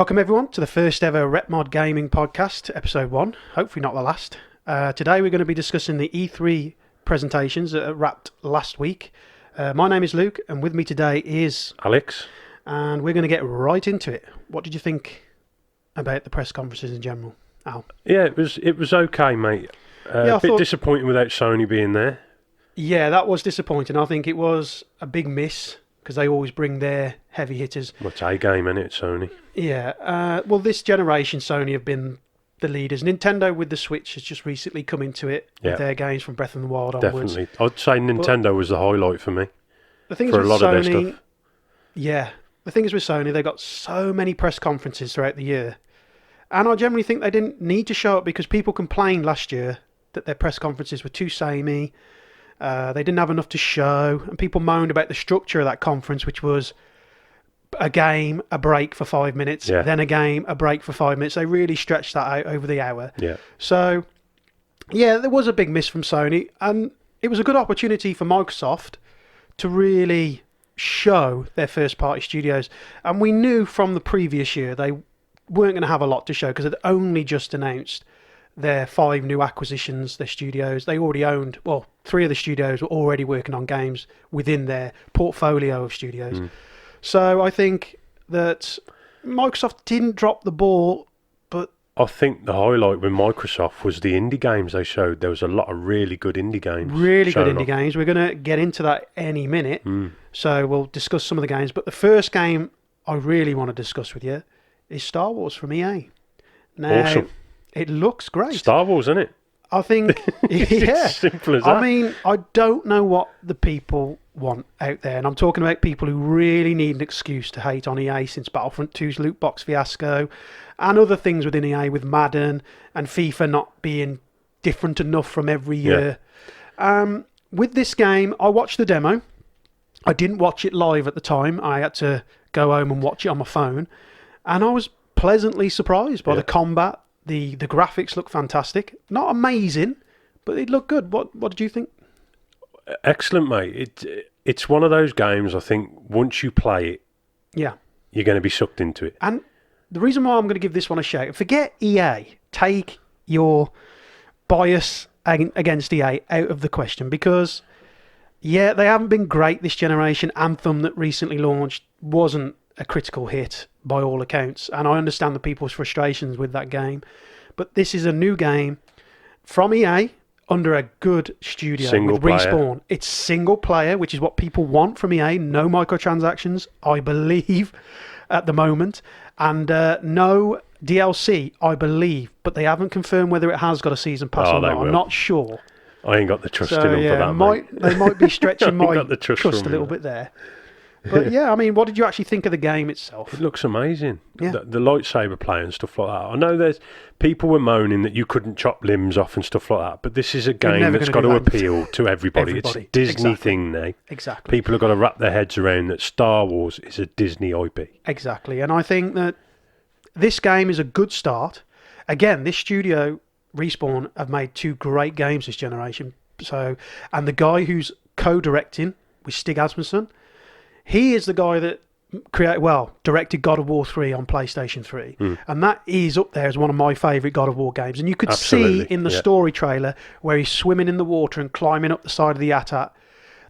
Welcome everyone to the first ever Retmod Gaming Podcast, episode 1, hopefully not the last. Today we're going to be discussing the E3 presentations that wrapped last week. My name is Luke and with me today is Alex. And we're going to get right into it. What did you think about the press conferences in general, Al? Yeah, it was okay, mate. A bit disappointing without Sony being there. Yeah, that was disappointing. I think it was a big miss because they always bring their heavy hitters. Well, it's a game, isn't it, Sony? Yeah. Well, this generation, Sony have been the leaders. Nintendo with the Switch has just recently come into it with their games from Breath of the Wild onwards. Definitely. I'd say Nintendo was the highlight for me. The thing for is a lot Sony, of their stuff. Yeah. The thing is with Sony, they got so many press conferences throughout the year. And I generally think they didn't need to show up because people complained last year that their press conferences were too samey. They didn't have enough to show, and people moaned about the structure of that conference, which was a game, a break for 5 minutes, then a game, a break for 5 minutes. They really stretched that out over the hour. Yeah. So, yeah, there was a big miss from Sony, and it was a good opportunity for Microsoft to really show their first-party studios. And we knew from the previous year they weren't going to have a lot to show because they'd only just announced their 5 new acquisitions, their studios. They already owned, 3 of the studios were already working on games within their portfolio of studios. So I think that Microsoft didn't drop the ball, but I think the highlight with Microsoft was the indie games they showed. There was a lot of really good indie games. Games. We're going to get into that any minute. So we'll discuss some of the games. But the first game I really want to discuss with you is Star Wars from EA. Now, awesome. It looks great. Star Wars, isn't it? I think, yeah. It's simple as that. I mean, I don't know what the people want out there. And I'm talking about people who really need an excuse to hate on EA since Battlefront 2's loot box fiasco and other things within EA with Madden and FIFA not being different enough from every year. With this game, I watched the demo. I didn't watch it live at the time. I had to go home and watch it on my phone. And I was pleasantly surprised by the combat. The graphics look fantastic. Not amazing, but it looked good. What did you think? Excellent, mate. It's one of those games, I think, once you play it, you're going to be sucked into it. And the reason why I'm going to give this one a shout, forget EA. Take your bias against EA out of the question because, they haven't been great this generation. Anthem that recently launched wasn't a critical hit by all accounts, and I understand the people's frustrations with that game, but this is a new game from EA under a good studio with Respawn. It's single player, which is what people want from EA. No microtransactions, I believe, at the moment, and no DLC, I believe, but they haven't confirmed whether it has got a season pass or not. I'm not sure. I ain't got the trust in them for that, mate. They might be stretching my trust a little bit there. But I mean, what did you actually think of the game itself? It looks amazing. Yeah. The lightsaber play and stuff like that. I know there's people were moaning that you couldn't chop limbs off and stuff like that, but this is a game that's got to appeal to everybody. It's a Disney thing now. Exactly. People have got to wrap their heads around that Star Wars is a Disney IP. Exactly. And I think that this game is a good start. Again, this studio, Respawn, have made 2 great games this generation. And the guy who's co-directing with Stig Asmussen, he is the guy that directed God of War 3 on PlayStation 3. And that is up there as one of my favourite God of War games. And you could see in the story trailer where he's swimming in the water and climbing up the side of the AT-AT.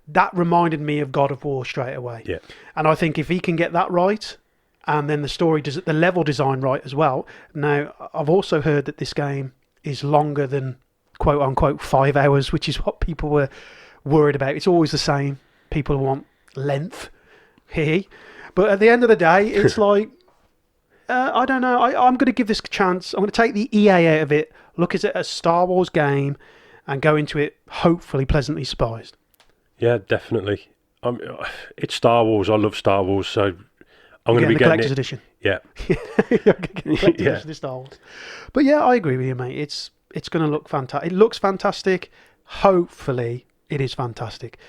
That reminded me of God of War straight away. Yeah. And I think if he can get that right, and then the level design right as well. Now, I've also heard that this game is longer than quote-unquote 5 hours, which is what people were worried about. It's always the same. People want length. But at the end of the day, it's like, I don't know. I'm going to give this a chance. I'm going to take the EA out of it, look at it as a Star Wars game, and go into it hopefully pleasantly surprised. Yeah, definitely. It's Star Wars. I love Star Wars, so I'm going to be getting the collector's edition. Yeah. Collector's edition of Star Wars. But yeah, I agree with you, mate. It's going to look fantastic. It looks fantastic. Hopefully, it is fantastic.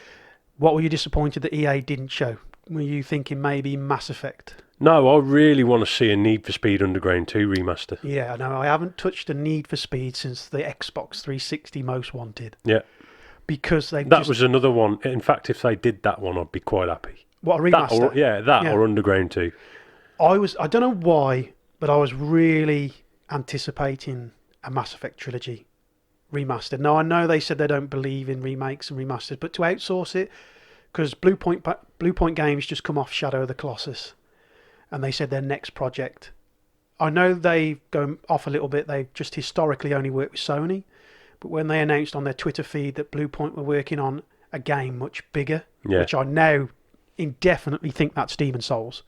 What were you disappointed that EA didn't show? Were you thinking maybe Mass Effect? No, I really want to see a Need for Speed Underground 2 remaster. Yeah, no, I haven't touched a Need for Speed since the Xbox 360 Most Wanted. Yeah. Because that was another one. In fact, if they did that one, I'd be quite happy. What, a remaster? That or Underground 2. I don't know why, but I was really anticipating a Mass Effect trilogy remastered. Now, I know they said they don't believe in remakes and remasters, but to outsource it, because Blue Point Games just come off Shadow of the Colossus, and they said their next project. I know they go off a little bit. They've just historically only worked with Sony, but when they announced on their Twitter feed that Blue Point were working on a game much bigger, which I now indefinitely think that's Demon's Souls,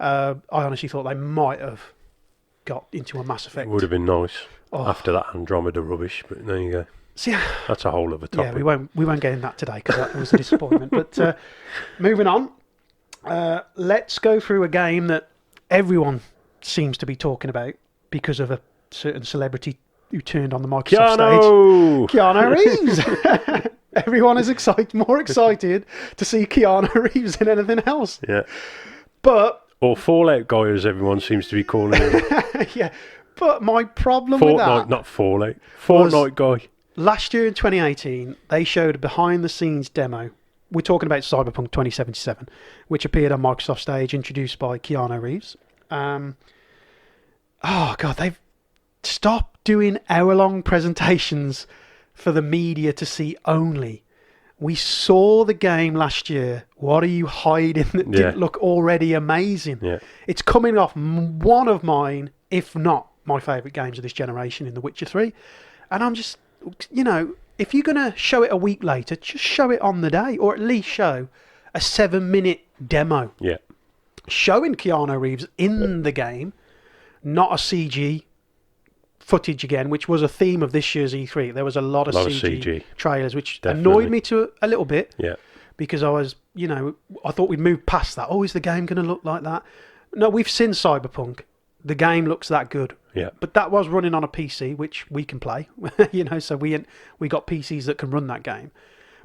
I honestly thought they might have got into a Mass Effect. It would have been nice after that Andromeda rubbish, but there you go. See, that's a whole other topic. Yeah, we won't get in that today because that was a disappointment. But moving on, let's go through a game that everyone seems to be talking about because of a certain celebrity who turned on the Microsoft stage. Keanu Reeves. Everyone is more excited to see Keanu Reeves than anything else. Yeah. But... Or Fallout guy, as everyone seems to be calling him. Yeah. But my problem with that... Not Fallout. Fortnite guy. Last year in 2018, they showed a behind-the-scenes demo. We're talking about Cyberpunk 2077, which appeared on Microsoft stage, introduced by Keanu Reeves. They've stopped doing hour-long presentations for the media to see only. We saw the game last year. What are you hiding that didn't look already amazing? Yeah. It's coming off one of mine, if not my favourite games of this generation, in The Witcher 3. And I'm just, if you're going to show it a week later, just show it on the day, or at least show a 7-minute demo. Yeah. Showing Keanu Reeves in the game, not a CG footage again, which was a theme of this year's E3. There was a lot of CG trailers, which annoyed me to a little bit. Yeah. Because I was, I thought we'd move past that. Oh, is the game going to look like that? No, we've seen Cyberpunk. The game looks that good. Yeah. But that was running on a PC, which we can play. So we got PCs that can run that game.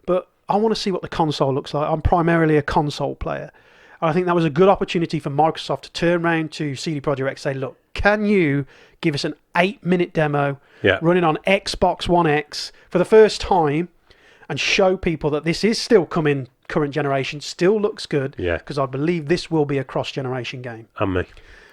But I want to see what the console looks like. I'm primarily a console player. And I think that was a good opportunity for Microsoft to turn around to CD Projekt Red and say, look, can you give us an 8-minute demo running on Xbox One X for the first time and show people that this is still coming current generation, still looks good, because I believe this will be a cross-generation game. And me.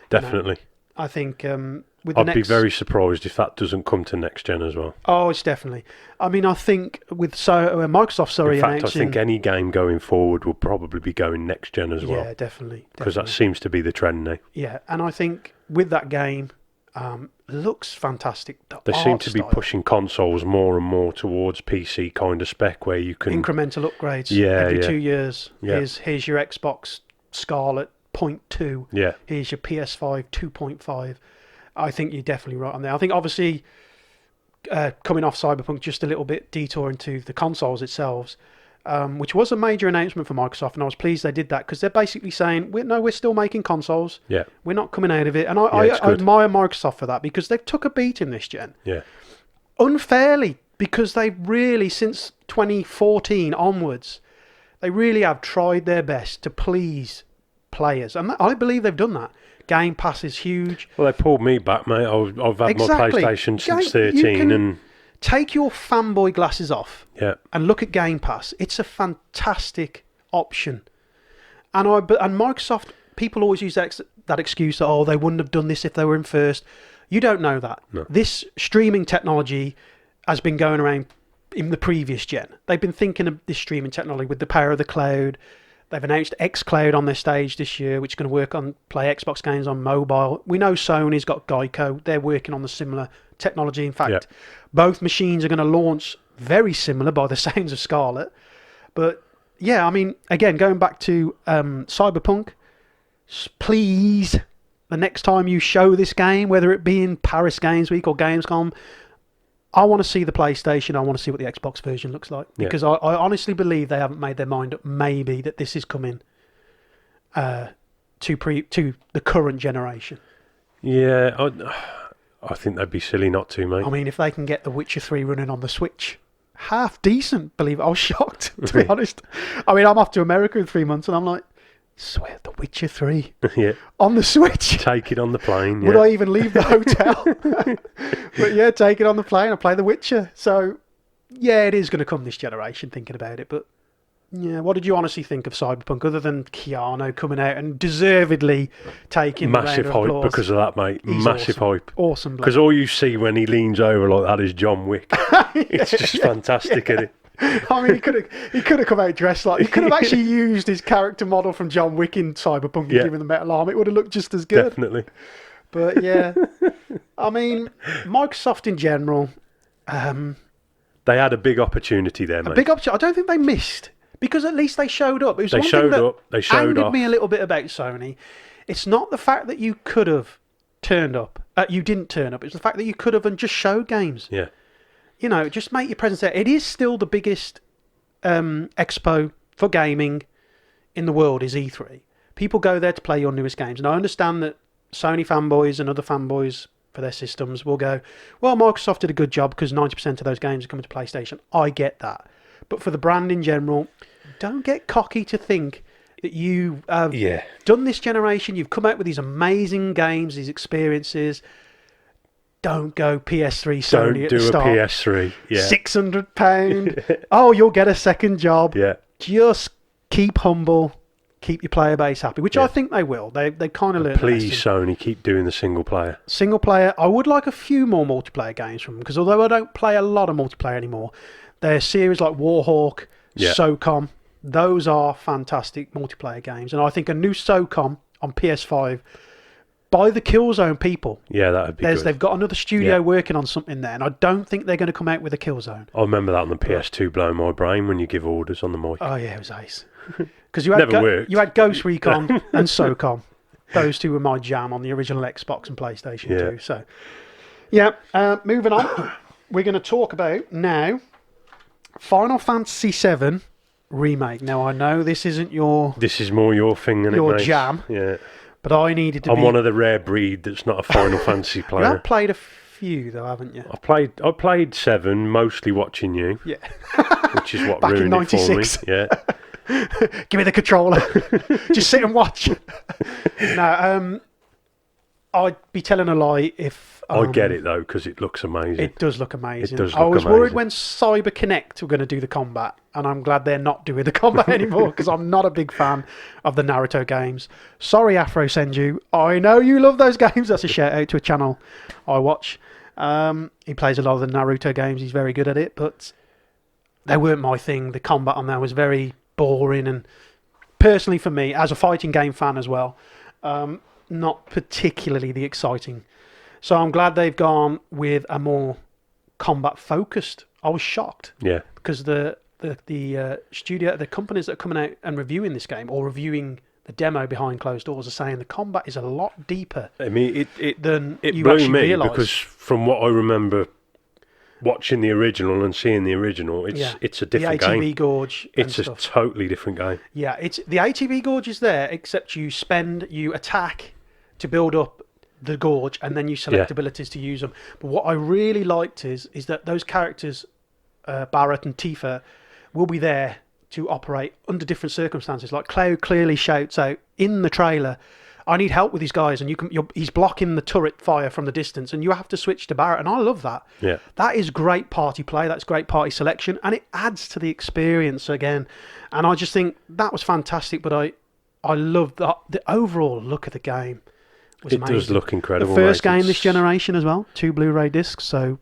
Definitely. I think I'd be very surprised if that doesn't come to next gen as well. Oh, it's definitely. I mean, I think with Microsoft, in fact, I think any game going forward will probably be going next gen as well. Yeah, definitely. Because that seems to be the trend now. Yeah, and I think with that game, looks fantastic. They seem to be pushing consoles more and more towards PC kind of spec where you can... Incremental upgrades every 2 years. Yeah. Here's your Xbox Scarlet 0.2. Yeah. Here's your PS5 2.5. I think you're definitely right on there. I think obviously coming off Cyberpunk, just a little bit detour into the consoles itself, which was a major announcement for Microsoft, and I was pleased they did that because they're basically saying, we're still making consoles. Yeah. We're not coming out of it. And I admire Microsoft for that because they've took a beat in this gen. Yeah. Unfairly, because they've really, since 2014 onwards, they really have tried their best to please players. And I believe they've done that. Game Pass is huge. Well, they pulled me back, mate. I've had my PlayStation since 13. And take your fanboy glasses off and look at Game Pass. It's a fantastic option. And Microsoft, people always use that excuse that, they wouldn't have done this if they were in first. You don't know that. No. This streaming technology has been going around in the previous gen. They've been thinking of this streaming technology with the power of the cloud. They've announced xCloud on their stage this year, which is going to work on play Xbox games on mobile. We know Sony's got Geico. They're working on the similar technology. In fact, both machines are going to launch very similar by the sounds of Scarlet. But yeah, I mean, again, going back to Cyberpunk, please, the next time you show this game, whether it be in Paris Games Week or Gamescom, I want to see the PlayStation. I want to see what the Xbox version looks like. Because I honestly believe they haven't made their mind up maybe that this is coming to the current generation. Yeah, I think they'd be silly not to, mate. I mean, if they can get The Witcher 3 running on the Switch, half decent, believe it. I was shocked, to be honest. I mean, I'm off to America in 3 months and I'm like, swear, The Witcher 3 on the Switch. Take it on the plane. Would I even leave the hotel? But take it on the plane. I play The Witcher. So, it is going to come this generation, thinking about it. But Yeah, what did you honestly think of Cyberpunk, other than Keanu coming out and deservedly taking massive the round of hype applause? because of that, mate. He's Massive hype. Awesome. Because all you see when he leans over like that is John Wick. It's just fantastic, isn't it? I mean, he could have come out dressed like... He could have actually used his character model from John Wick in Cyberpunk and given the metal arm. It would have looked just as good. Definitely. But yeah, I mean, Microsoft in general... they had a big opportunity there, mate. A big opportunity. I don't think they missed, because at least they showed up. It was they one showed thing that up. They showed angered off. me a little bit about Sony. It's not the fact that you could have turned up. You didn't turn up. It's the fact that you could have and just showed games. Yeah. You know, just make your presence there. It is still the biggest expo for gaming in the world is E3. People go there to play your newest games. And I understand that Sony fanboys and other fanboys for their systems will go, well, Microsoft did a good job because 90% of those games are coming to PlayStation. I get that. But for the brand in general, don't get cocky to think that you have done this generation. You've come out with these amazing games, these experiences. Don't go PS3 Sony at the start. Don't do a PS3. Yeah. £600. Oh, you'll get a second job. Yeah. Just keep humble. Keep your player base happy, which I think they will. They kind of learned. Please, Sony, keep doing the single player. Single player. I would like a few more multiplayer games from them, because although I don't play a lot of multiplayer anymore, their series like Warhawk, SOCOM, those are fantastic multiplayer games. And I think a new SOCOM on PS5 by the Killzone people. Yeah, that would be good. They've got another studio working on something there, and I don't think they're going to come out with a Killzone. I remember that on the PS2 blowing my brain when you give orders on the mic. Oh yeah, it was ace. Because you had Ghost Recon and SOCOM. Those two were my jam on the original Xbox and PlayStation 2. So, moving on. We're going to talk about now Final Fantasy VII Remake. Now, I know this isn't your... This is more your thing than your jam. Yeah. But I needed to I'm one of the rare breed that's not a Final Fantasy player. You have played a few, though, haven't you? I played 7, mostly watching you. Yeah. Which is what Back ruined in it for me. Yeah. Give me the controller. Just sit and watch. No, I'd be telling a lie if... I get it, though, because it looks amazing. It does look amazing. It does look I was amazing. worried when Cyber Connect were going to do the combat, and I'm glad they're not doing the combat anymore, because I'm not a big fan of the Naruto games. Sorry, Afro Senju. I know you love those games. That's a shout out to a channel I watch. He plays a lot of the Naruto games. He's very good at it, but they weren't my thing. The combat on there was very boring, and personally for me, as a fighting game fan as well, not particularly the exciting. So I'm glad they've gone with a more combat focused. I was shocked. Yeah. Because the studio, the companies that are coming out and reviewing this game or reviewing the demo behind closed doors are saying the combat is a lot deeper. I mean, it blew me realise. Because from what I remember watching the original and seeing the original, it's a different game. The ATV Gorge. It's a totally different game. Yeah, the ATV Gorge is there, except you attack to build up the gorge, and then you select abilities to use them. But what I really liked is that those characters, Barrett and Tifa, will be there to operate under different circumstances. Like Cloud clearly shouts out in the trailer, I need help with these guys, and he's blocking the turret fire from the distance, and you have to switch to Barrett, and I love that. Yeah. That is great party play, that's great party selection, and it adds to the experience again. And I just think that was fantastic, but I love the overall look of the game. Was amazing. Does look incredible. The first game this generation as well, 2 Blu-ray discs, so...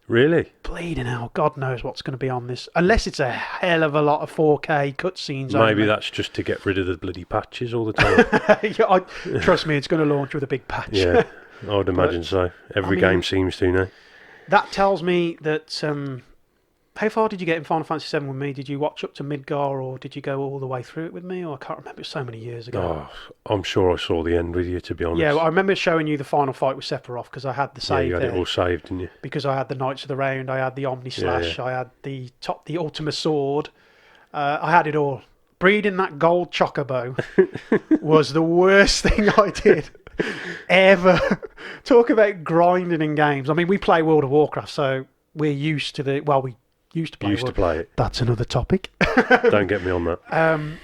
Really? Bleeding hell, God knows what's going to be on this. Unless it's a hell of a lot of 4K cutscenes. Maybe that's just to get rid of the bloody patches all the time. Trust me, it's going to launch with a big patch. Yeah, I would imagine so. Every game seems to now. That tells me that... how far did you get in Final Fantasy VII with me? Did you watch up to Midgar, or did you go all the way through it with me? Or I can't remember, it was so many years ago. Oh, I'm sure I saw the end with you, to be honest. Yeah, well, I remember showing you the final fight with Sephiroth, because I had the save there. Yeah, you had it all saved, didn't you? Because I had the Knights of the Round, I had the Omni Slash, I had the Ultima Sword. I had it all. Breeding that gold chocobo was the worst thing I did ever. Talk about grinding in games. I mean, we play World of Warcraft, so we're used to we used to play it. That's another topic. Don't get me on that.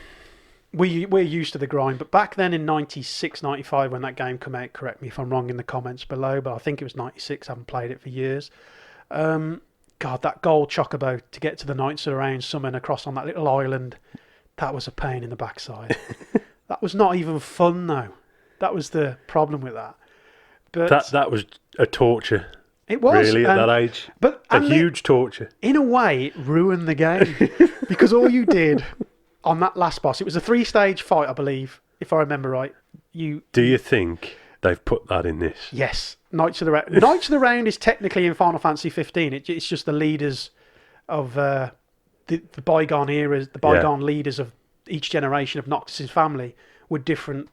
We're used to the grind, but back then in 96, 95, when that game came out, correct me if I'm wrong in the comments below, but I think it was 96, I haven't played it for years. God, that gold chocobo to get to the Knights of the Round Summon across on that little island, that was a pain in the backside. That was not even fun, though. That was the problem with that. But that was a torture. It was. Really, at that age. But a huge torture. In a way, it ruined the game. Because all you did on that last boss, it was a 3-stage fight, I believe, if I remember right. Do you think they've put that in this? Yes. Knights of the Round. Knights of the Round is technically in Final Fantasy 15. It's just the leaders of the bygone eras, the bygone leaders of each generation of Noctis' family were different.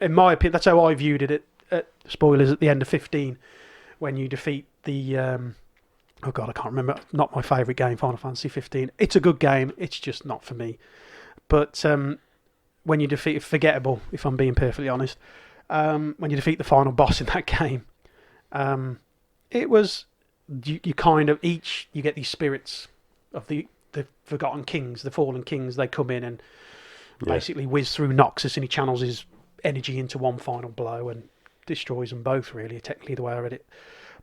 In my opinion, that's how I viewed it at spoilers at the end of 15, when you defeat the... oh God, I can't remember. Not my favourite game, Final Fantasy 15. It's a good game. It's just not for me. But when you defeat... Forgettable, if I'm being perfectly honest. When you defeat the final boss in that game, it was... You kind of... You get these spirits of the forgotten kings, the fallen kings. They come in and basically whiz through Noxus, and he channels his energy into one final blow and destroys them both, really, technically, the way I read it.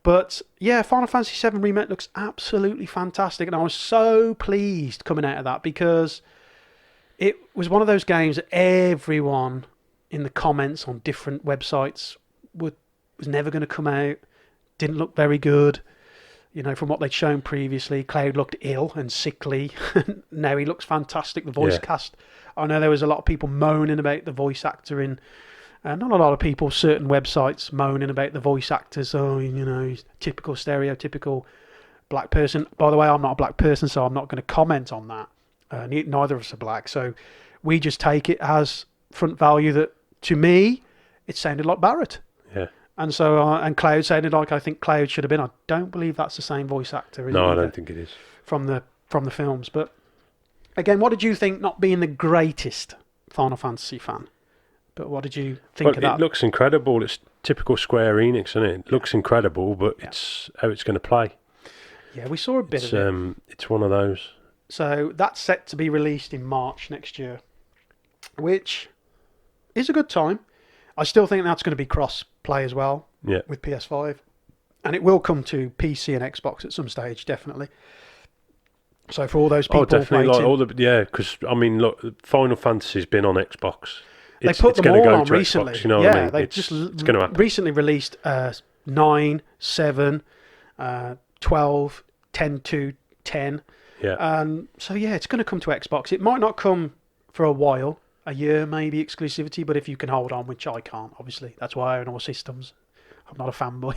But yeah, Final Fantasy VII Remake looks absolutely fantastic, and I was so pleased coming out of that, because it was one of those games that everyone in the comments on different websites was never going to come out, didn't look very good. You know, from what they'd shown previously, Cloud looked ill and sickly. Now he looks fantastic. The voice cast, I know there was a lot of people moaning about the voice actor in... not a lot of people, certain websites moaning about the voice actors. Oh, you know, he's typical, stereotypical black person. By the way, I'm not a black person, so I'm not going to comment on that. Neither of us are black. So we just take it as front value that, to me, it sounded like Barrett. Yeah. And so, and Cloud sounded like I think Cloud should have been. I don't believe that's the same voice actor. No, I don't think it is. From the films. But again, what did you think, not being the greatest Final Fantasy fan? But what did you think of that? It looks incredible. It's typical Square Enix, isn't it? It looks incredible, but it's how it's going to play. Yeah, we saw a bit of it. It's one of those. So that's set to be released in March next year, which is a good time. I still think that's going to be cross-play as well with PS5. And it will come to PC and Xbox at some stage, definitely. So for all those people definitely. waiting... because, I mean, look, Final Fantasy's been on Xbox. They put them all on recently. Xbox, you know what I mean? They've it's going to happen. Recently released 9, 7, 12, 10 10. Yeah. So yeah, it's going to come to Xbox. It might not come for a while, a year maybe exclusivity, but if you can hold on, which I can't, obviously. That's why I own all systems. I'm not a fanboy.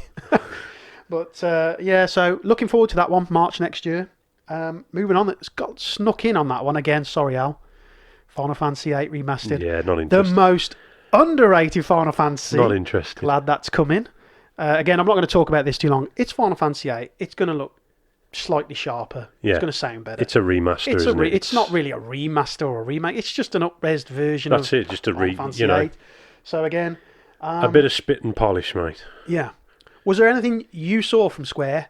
But yeah, so looking forward to that one, March next year. Moving on, it's got snuck in on that one again. Sorry, Al. Final Fantasy VIII Remastered. Yeah, not interested. The most underrated Final Fantasy. Not interested. Glad that's coming. Again, I'm not going to talk about this too long. It's Final Fantasy VIII. It's going to look slightly sharper. Yeah. It's going to sound better. It's a remaster, isn't it? It's not really a remaster or a remake. It's just an up-resed version That's of it, just a Final Fantasy VIII. So again... a bit of spit and polish, mate. Yeah. Was there anything you saw from Square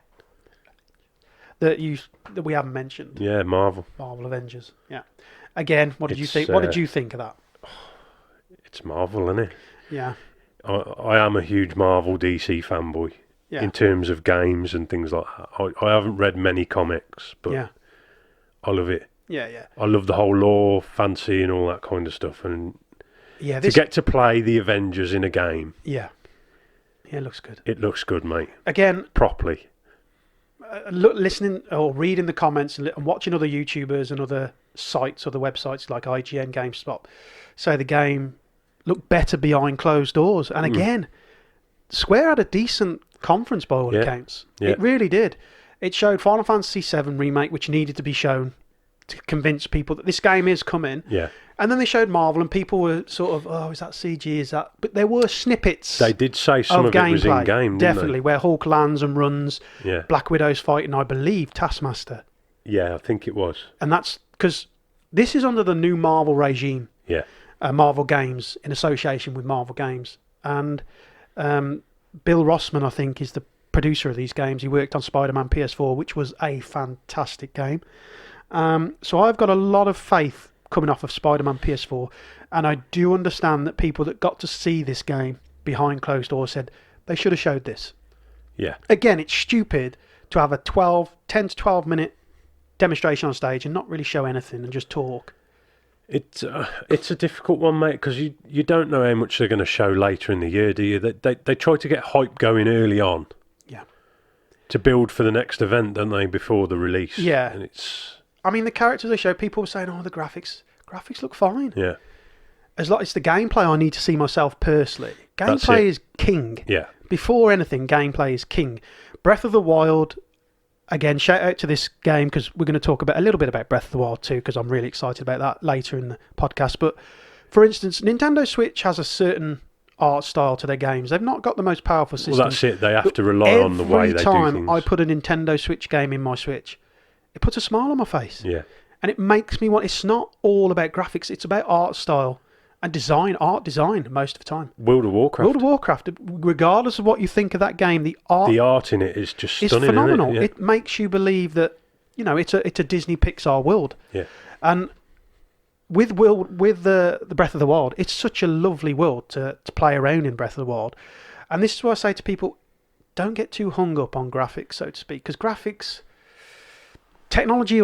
that we haven't mentioned? Yeah, Marvel Avengers. Yeah. Again, what did you think? What did you think of that? It's Marvel, isn't it? Yeah. I am a huge Marvel DC fanboy in terms of games and things like that. I haven't read many comics, but I love it. Yeah, yeah. I love the whole lore, fancy, and all that kind of stuff. And to get to play the Avengers in a game. Yeah. Yeah, it looks good. It looks good, mate. Again, properly. Listening or reading the comments and watching other YouTubers and other sites, other websites like IGN, GameSpot, say the game looked better behind closed doors. And again, Square had a decent conference by all accounts. It really did. It showed Final Fantasy VII Remake, which needed to be shown to convince people that this game is coming. Yeah. And then they showed Marvel, and people were sort of, oh, is that CG? Is that? But there were snippets. They did say some of it was in game, definitely, where Hulk lands and runs. Yeah. Black Widow's fighting, I believe, Taskmaster. Yeah, I think it was. And that's because this is under the new Marvel regime. Yeah. Marvel Games, in association with Marvel Games. And Bill Rossman, I think, is the producer of these games. He worked on Spider-Man PS4, which was a fantastic game. So I've got a lot of faith coming off of Spider-Man PS4, and I do understand that people that got to see this game behind closed doors said they should have showed this. Yeah. Again, it's stupid to have a 10 to 12 minute demonstration on stage and not really show anything and just talk. It's a difficult one, mate, because you don't know how much they're going to show later in the year, do you? They try to get hype going early on. Yeah. To build for the next event, don't they, before the release? Yeah. And it's... I mean, the characters they show, people were saying, oh, the graphics look fine. Yeah. As long as it's the gameplay I need to see myself personally. Gameplay is king. Yeah. Before anything, gameplay is king. Breath of the Wild... Again, shout out to this game because we're going to talk a little bit about Breath of the Wild too, because I'm really excited about that later in the podcast. But for instance, Nintendo Switch has a certain art style to their games. They've not got the most powerful system. Well, that's it. They have to rely on the way they do things. Every time I put a Nintendo Switch game in my Switch, it puts a smile on my face. Yeah. And it makes me want... It's not all about graphics. It's about art style and art design most of the time. World of Warcraft, regardless of what you think of that game, the art in it is just stunning. It's phenomenal. Isn't it? It makes you believe that, you know, it's a Disney Pixar world. Yeah. And with the Breath of the Wild, it's such a lovely world to play around in Breath of the Wild. And this is what I say to people, don't get too hung up on graphics, so to speak, because graphics... Technology...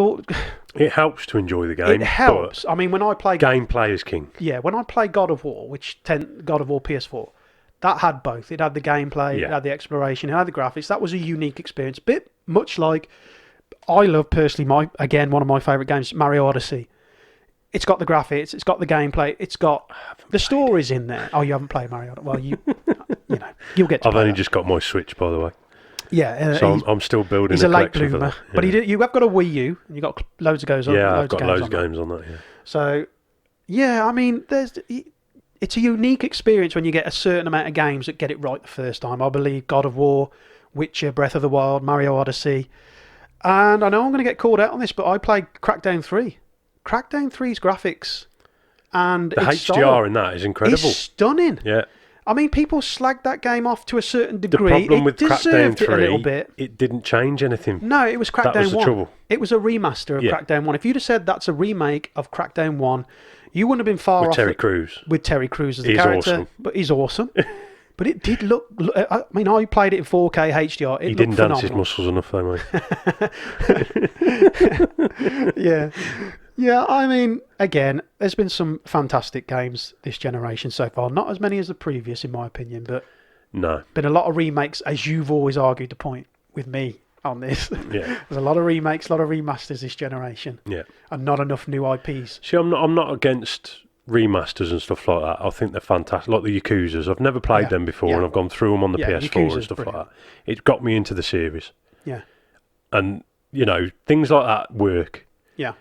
It helps to enjoy the game. It helps. I mean, when I play... Gameplay is king. Yeah, when I play God of War, God of War PS4, that had both. It had the gameplay, it had the exploration, it had the graphics. That was a unique experience. Bit much like... I love, personally, one of my favourite games, Mario Odyssey. It's got the graphics, it's got the gameplay, it's got... The stories in there. Oh, you haven't played Mario Odyssey? Well, you know, you'll get to I've only just got my Switch, by the way. Yeah, so I'm still building. He's a late bloomer, for that. Yeah. But you have got a Wii U, and you've got loads of games on. Yeah, I've got loads of games on that. Yeah. So, yeah, I mean, it's a unique experience when you get a certain amount of games that get it right the first time. I believe God of War, Witcher, Breath of the Wild, Mario Odyssey, and I know I'm going to get called out on this, but I played Crackdown 3. Crackdown 3's graphics and the HDR style in that is incredible. It's stunning. Yeah. I mean, people slagged that game off to a certain degree. The problem with Crackdown 3, a little bit. It didn't change anything. No, it was Crackdown 1. That was the trouble. It was a remaster of Crackdown 1. If you'd have said that's a remake of Crackdown 1, you wouldn't have been far off. Terry Crews. With Terry Crews as the character. Awesome. But he's awesome. But it did look... I mean, I played it in 4K HDR. He didn't dance his muscles enough, though, mate. Yeah. Yeah, I mean, again, there's been some fantastic games this generation so far. Not as many as the previous, in my opinion, but no, been a lot of remakes, as you've always argued the point with me on this. Yeah, there's a lot of remakes, a lot of remasters this generation. Yeah, and not enough new IPs. See, I'm not against remasters and stuff like that. I think they're fantastic, like the Yakuzas. I've never played them before, and I've gone through them on the PS4 Yakuza's and stuff brilliant. Like that. It got me into the series. Yeah, and you know, things like that work. Yeah.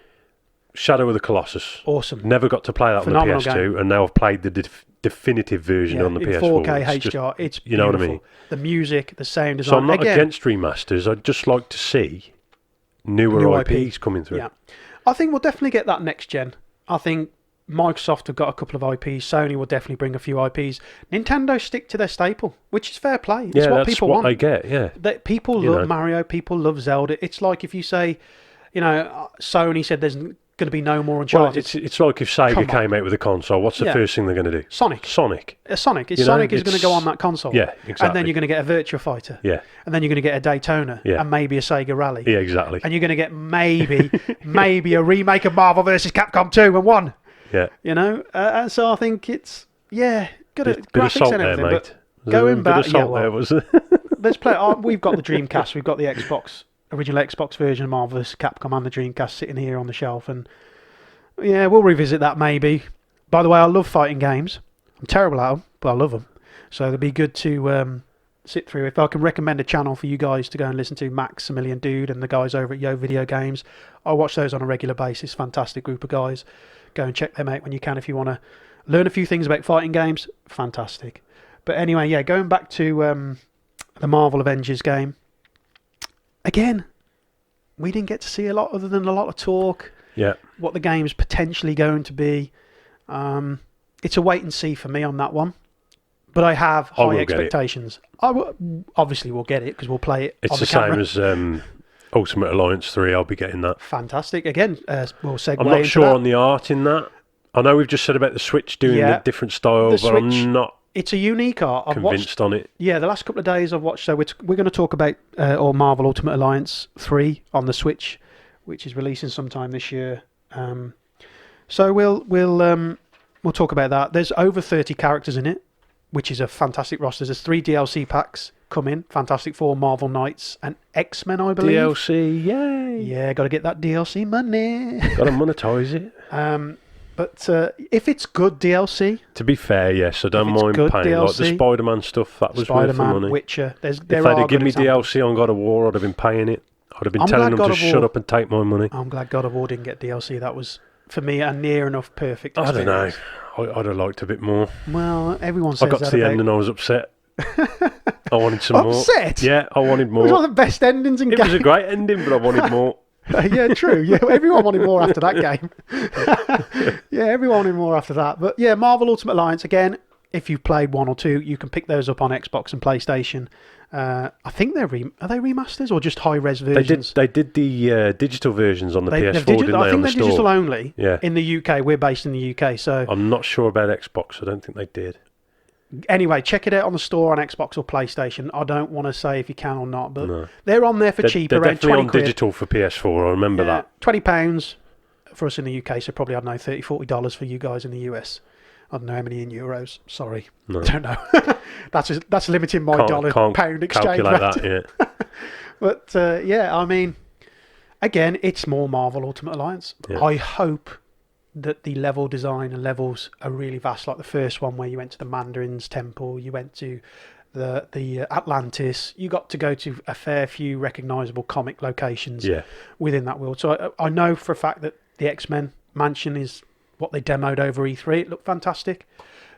Shadow of the Colossus. Awesome. Never got to play that phenomenal on the PS2, game. And now I've played the definitive version on the PS4. 4K HDR. It's beautiful. You know what I mean? The music, the sound design. So I'm not against remasters. I'd just like to see newer IPs coming through. Yeah. I think we'll definitely get that next gen. I think Microsoft have got a couple of IPs. Sony will definitely bring a few IPs. Nintendo stick to their staple, which is fair play. It's what people want. They get, yeah. People love Mario. People love Zelda. It's like if you say, you know, Sony said there's going to be no more Uncharted. Well, it's like if Sega came out with a console, what's the first thing they're going to do? Sonic. Sonic is going to go on that console. Yeah, exactly. And then you're going to get a Virtua Fighter. Yeah. And then you're going to get a Daytona. Yeah. And maybe a Sega Rally. Yeah, exactly. And you're going to get maybe a remake of Marvel vs. Capcom 2 and 1. Yeah. You know? And so I think it's, good at graphics and everything. There, mate. But going back, There's we've got the Dreamcast, we've got the original Xbox version of Marvel vs. Capcom and the Dreamcast sitting here on the shelf, and we'll revisit that maybe. By the way, I love fighting games. I'm terrible at them, but I love them. So it'll be good to sit through. If I can recommend a channel for you guys to go and listen to, Maximilian Dude and the guys over at Yo Video Games. I watch those on a regular basis. Fantastic group of guys. Go and check them out when you can if you want to learn a few things about fighting games. Fantastic. But anyway, going back to the Marvel Avengers game. Again, we didn't get to see a lot other than a lot of talk. Yeah. What the game's potentially going to be. It's a wait and see for me on that one. But I have high expectations. Obviously we'll get it because we'll play it on the camera. It's the same as Ultimate Alliance 3. I'll be getting that. Fantastic. Again, we'll segue I'm not sure on the art in that. I know we've just said about the Switch doing the different style, but I'm not it's a unique art. I've convinced on it. Yeah, the last couple of days I've watched. So we're going to talk about Marvel Ultimate Alliance 3 on the Switch, which is releasing sometime this year. So we'll talk about that. There's over 30 characters in it, which is a fantastic roster. There's 3 DLC packs coming: Fantastic Four, Marvel Knights, and X-Men, I believe. DLC, yay! Yeah, got to get that DLC money. Got to monetize it. But if it's good DLC... To be fair, yes, I don't mind paying. DLC, like the Spider-Man stuff, that was worth the money. Witcher, if they'd have given me DLC on God of War, I'd have been paying it. I'd have been telling them to shut up and take my money. I'm glad God of War didn't get DLC. That was, for me, a near enough perfect experience. I don't know. I'd have liked a bit more. Well, everyone says that. I got to the end and I was upset. I wanted some more. Upset? Yeah, I wanted more. It was one of the best endings in games. It was a great ending, but I wanted more. Yeah, true. Yeah, everyone wanted more after that game. Yeah, everyone wanted more after that. But yeah, Marvel Ultimate Alliance, again, if you've played 1 or 2, you can pick those up on Xbox and PlayStation. I think are they remasters or just high-res versions? They did the digital versions on the PS4, didn't they, I think on the they're store? digital only. Yeah. In the UK. We're based in the UK, so... I'm not sure about Xbox. I don't think they did. Anyway, check it out on the store on Xbox or PlayStation. I don't want to say if you can or not, but they're on there for cheaper. They're around 20 definitely on digital for PS4. I remember that. £20 for us in the UK, so probably, I don't know, $30, $40 for you guys in the US. I don't know how many in euros. Sorry. No. I don't know. That's limiting my dollar-pound exchange rate. That, yeah. But, yeah, I mean, again, it's more Marvel Ultimate Alliance. Yeah. I hope that the level design and levels are really vast, like the first one where you went to the Mandarin's temple, you went to the Atlantis, you got to go to a fair few recognisable comic locations within that world. So I know for a fact that the X-Men mansion is what they demoed over E3. It looked fantastic.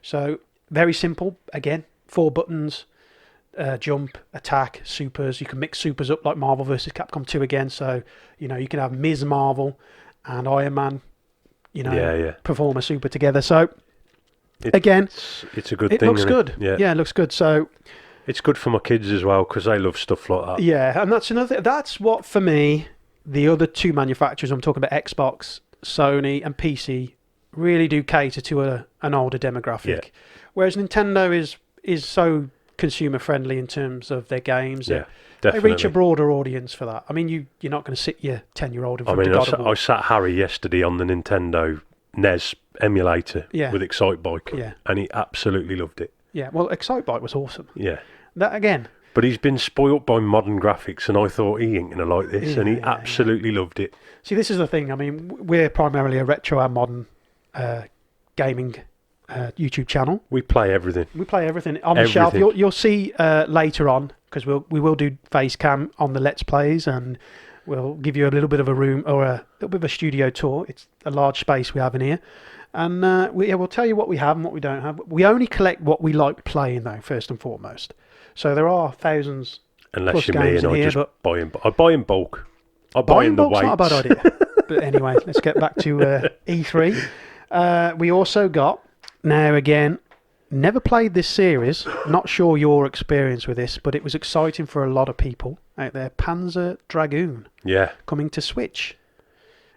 So very simple. Again, 4 buttons, jump, attack, supers. You can mix supers up like Marvel vs. Capcom 2 again. So, you can have Ms. Marvel and Iron Man, perform a super together. So, again, it's a good thing. It looks good. Yeah, it looks good. So, it's good for my kids as well because they love stuff like that. Yeah, and that's what, for me, the other 2 manufacturers, I'm talking about Xbox, Sony, and PC, really do cater to an older demographic. Yeah. Whereas Nintendo is so consumer friendly in terms of their games. Yeah. Definitely. They reach a broader audience for that. I mean, you're not going to sit your 10-year-old in front of God of War. I sat Harry yesterday on the Nintendo NES emulator with Excitebike, and he absolutely loved it. Yeah, well, Excitebike was awesome. Yeah. That again. But he's been spoilt by modern graphics, and I thought he ain't going to like this, and he absolutely loved it. See, this is the thing. I mean, we're primarily a retro and modern gaming YouTube channel. We play everything. On the shelf. You'll see later on, because we will do face cam on the Let's Plays, and we'll give you a little bit of a room or a little bit of a studio tour. It's a large space we have in here, and we'll tell you what we have and what we don't have. We only collect what we like playing, though, first and foremost. So there are thousands. Unless you're me and I just buy in. I buy in bulk. I buy in the weights. Not a bad idea. But anyway, let's get back to E3. We also got, now again, never played this series. Not sure your experience with this, but it was exciting for a lot of people out there. Panzer Dragoon. Yeah. Coming to Switch.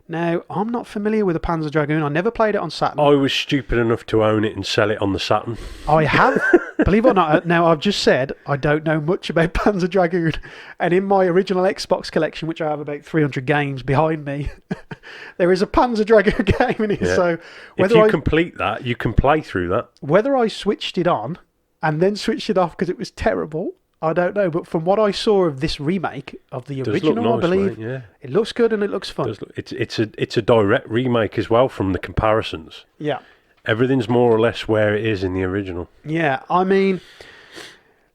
Now, I'm not familiar with the Panzer Dragoon. I never played it on Saturn. I was stupid enough to own it and sell it on the Saturn. I have. Believe it or not, now I've just said I don't know much about Panzer Dragoon. And in my original Xbox collection, which I have about 300 games behind me, there is a Panzer Dragoon game in it. Yeah. So if you complete that, you can play through that. Whether I switched it on and then switched it off because it was terrible, I don't know, but from what I saw of this remake of the original, I believe, it looks good and it looks fun. It's a direct remake as well from the comparisons. Yeah. Everything's more or less where it is in the original. Yeah, I mean,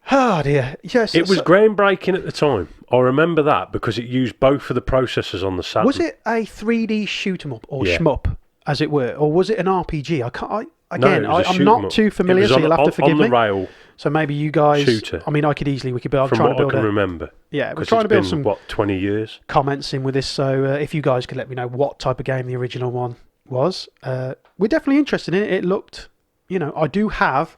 oh dear. Yes, it was groundbreaking at the time. I remember that because it used both of the processors on the Saturn. Was it a 3D shoot 'em up or shmup, as it were, or was it an RPG? I'm not too familiar, so you'll have to forgive me. On the rail. So maybe you guys... Shooter. I mean, I could easily... I'm trying to build I can remember. Yeah, we're trying to build some... 20 years? Comments in with this, so if you guys could let me know what type of game the original one was. We're definitely interested in it. It looked... I do have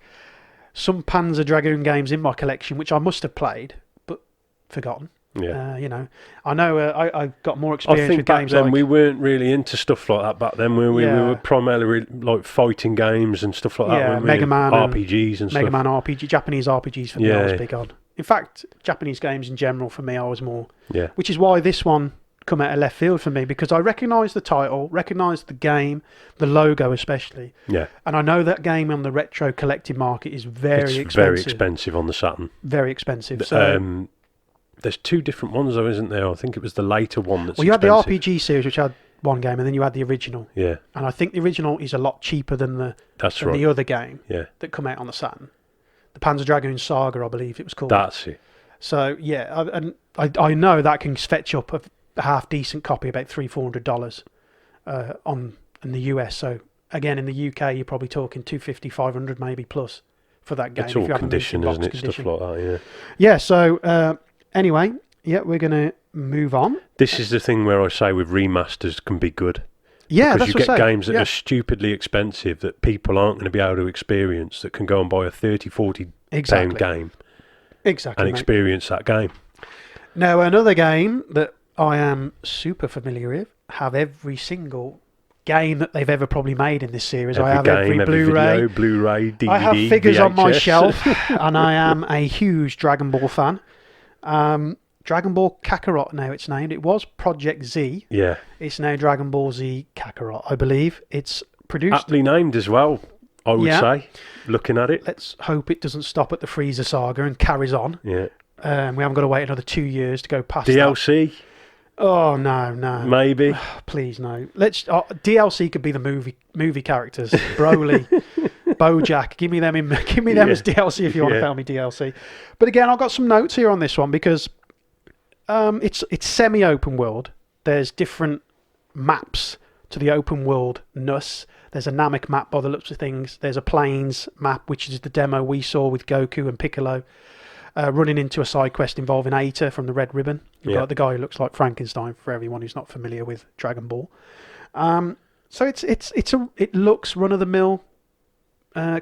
some Panzer Dragoon games in my collection, which I must have played, but forgotten. Yeah. I know I got more experience I think with back games then like... we weren't really into stuff like that back then, were we? Yeah. We were primarily like fighting games and stuff like that, weren't we? Mega Man RPGs and Mega stuff. Man RPG, Japanese RPGs for me, I was big on. In fact, Japanese games in general for me, I was more... Yeah. Which is why this one come out of left field for me, because I recognise the title, recognise the game, the logo especially. Yeah. And I know that game on the retro collecting market is very expensive. Very expensive on the Saturn. Very expensive. So, there's two different ones though, isn't there? I think it was the later one that's you had the expensive. RPG series, which had one game, and then you had the original. Yeah. And I think the original is a lot cheaper than the other game that come out on the Saturn. The Panzer Dragoon Saga, I believe it was called. That's it. So, yeah, I know that can fetch up a half-decent copy, about $300-400 in the US. So, again, in the UK, you're probably talking $250-500 maybe plus for that game. It's all condition, isn't it? Stuff like that, yeah. Yeah, so, anyway, we're going to move on. This is the thing where I say with remasters can be good. Yeah, because that's you get games that are stupidly expensive that people aren't going to be able to experience, that can go and buy a £30-40 game. Exactly. And experience that game. Now, another game that I am super familiar with, have every single game that they've ever probably made in this series. I have every Blu-ray, DVD, I have figures VHS. on my shelf, and I am a huge Dragon Ball fan. Dragon Ball Kakarot now it's named. It was Project Z. Yeah. It's now Dragon Ball Z Kakarot, I believe. It's produced... Aptly named as well, I would say, looking at it. Let's hope it doesn't stop at the Frieza saga and carries on. Yeah. We haven't got to wait another 2 years to go past DLC? That. Oh, no. Maybe. Please, no. DLC could be the movie characters. Broly, Bojack. Give me them as DLC if you want to tell me DLC. But again, I've got some notes here on this one because it's semi-open world. There's different maps to the open world-ness. There's a Namek map by the looks of things. There's a Plains map, which is the demo we saw with Goku and Piccolo. Running into a side quest involving Aita from the Red Ribbon. You've got the guy who looks like Frankenstein for everyone who's not familiar with Dragon Ball. So it looks run of the mill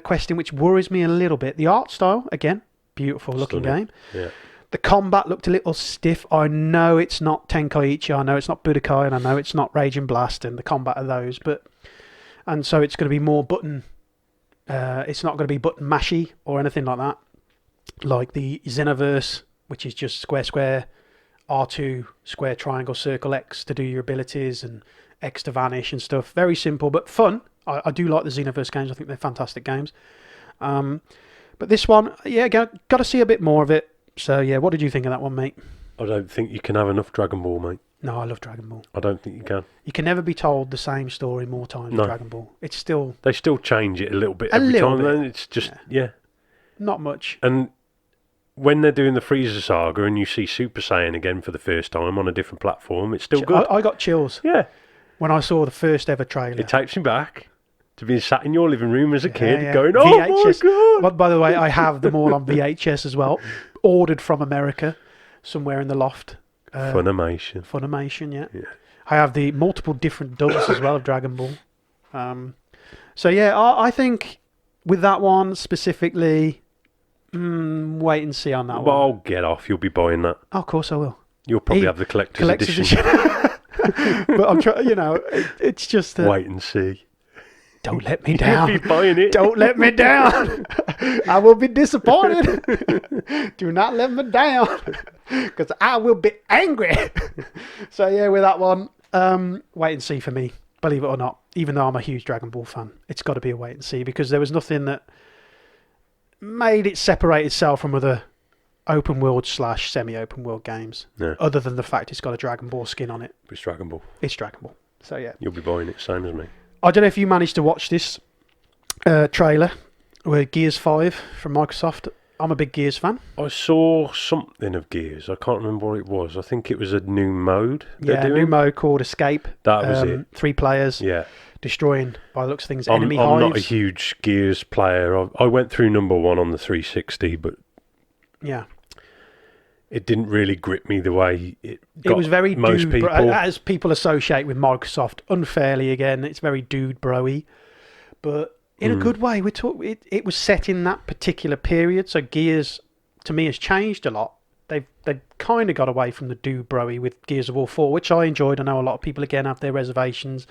questing, which worries me a little bit. The art style, again, beautiful looking game. Yeah. The combat looked a little stiff. I know it's not Tenkaichi, I know it's not Budokai, and I know it's not Raging Blast and the combat of those, and so it's going to be more button. It's not going to be button mashy or anything like that. Like the Xenoverse, which is just square, R2, square, triangle, circle, X to do your abilities and X to vanish and stuff. Very simple, but fun. I do like the Xenoverse games. I think they're fantastic games. But this one, got to see a bit more of it. So, what did you think of that one, mate? I don't think you can have enough Dragon Ball, mate. No, I love Dragon Ball. I don't think you can. You can never be told the same story more times with Dragon Ball. It's still... They still change it a little bit every time. Then it's just, Not much. And when they're doing the Frieza saga and you see Super Saiyan again for the first time on a different platform, it's still good. I got chills. Yeah. When I saw the first ever trailer. It takes me back to being sat in your living room as a kid going, oh VHS. My God. But by the way, I have them all on VHS as well. Ordered from America, somewhere in the loft. Funimation, yeah. I have the multiple different dubs as well of Dragon Ball. I think with that one specifically, wait and see on that one. Well, get off. You'll be buying that. Oh, of course I will. You'll probably have the collector's edition. But I'm trying, it's just... wait and see. Don't let me down. You'll be buying it. Don't let me down. I will be disappointed. Do not let me down. Because I will be angry. So, with that one, wait and see for me. Believe it or not. Even though I'm a huge Dragon Ball fan, it's got to be a wait and see. Because there was nothing that made it separate itself from other open world / semi-open world games. Yeah. Other than the fact it's got a Dragon Ball skin on it. It's Dragon Ball. It's Dragon Ball. So, You'll be buying it, same as me. I don't know if you managed to watch this trailer with Gears 5 from Microsoft. I'm a big Gears fan. I saw something of Gears. I can't remember what it was. I think it was a new mode. A new mode called Escape. That was it. 3 players. Yeah. Destroying, by the looks of things, enemy hives. I'm not a huge Gears player. I went through number 1 on the 360, but it didn't really grip me the way it was very most people. As people associate with Microsoft, unfairly again, it's very dude bro-y. But in a good way. It was set in that particular period, so Gears, to me, has changed a lot they've kind of got away from the do-broy with Gears of War 4, which I enjoyed. I know a lot of people again have their reservations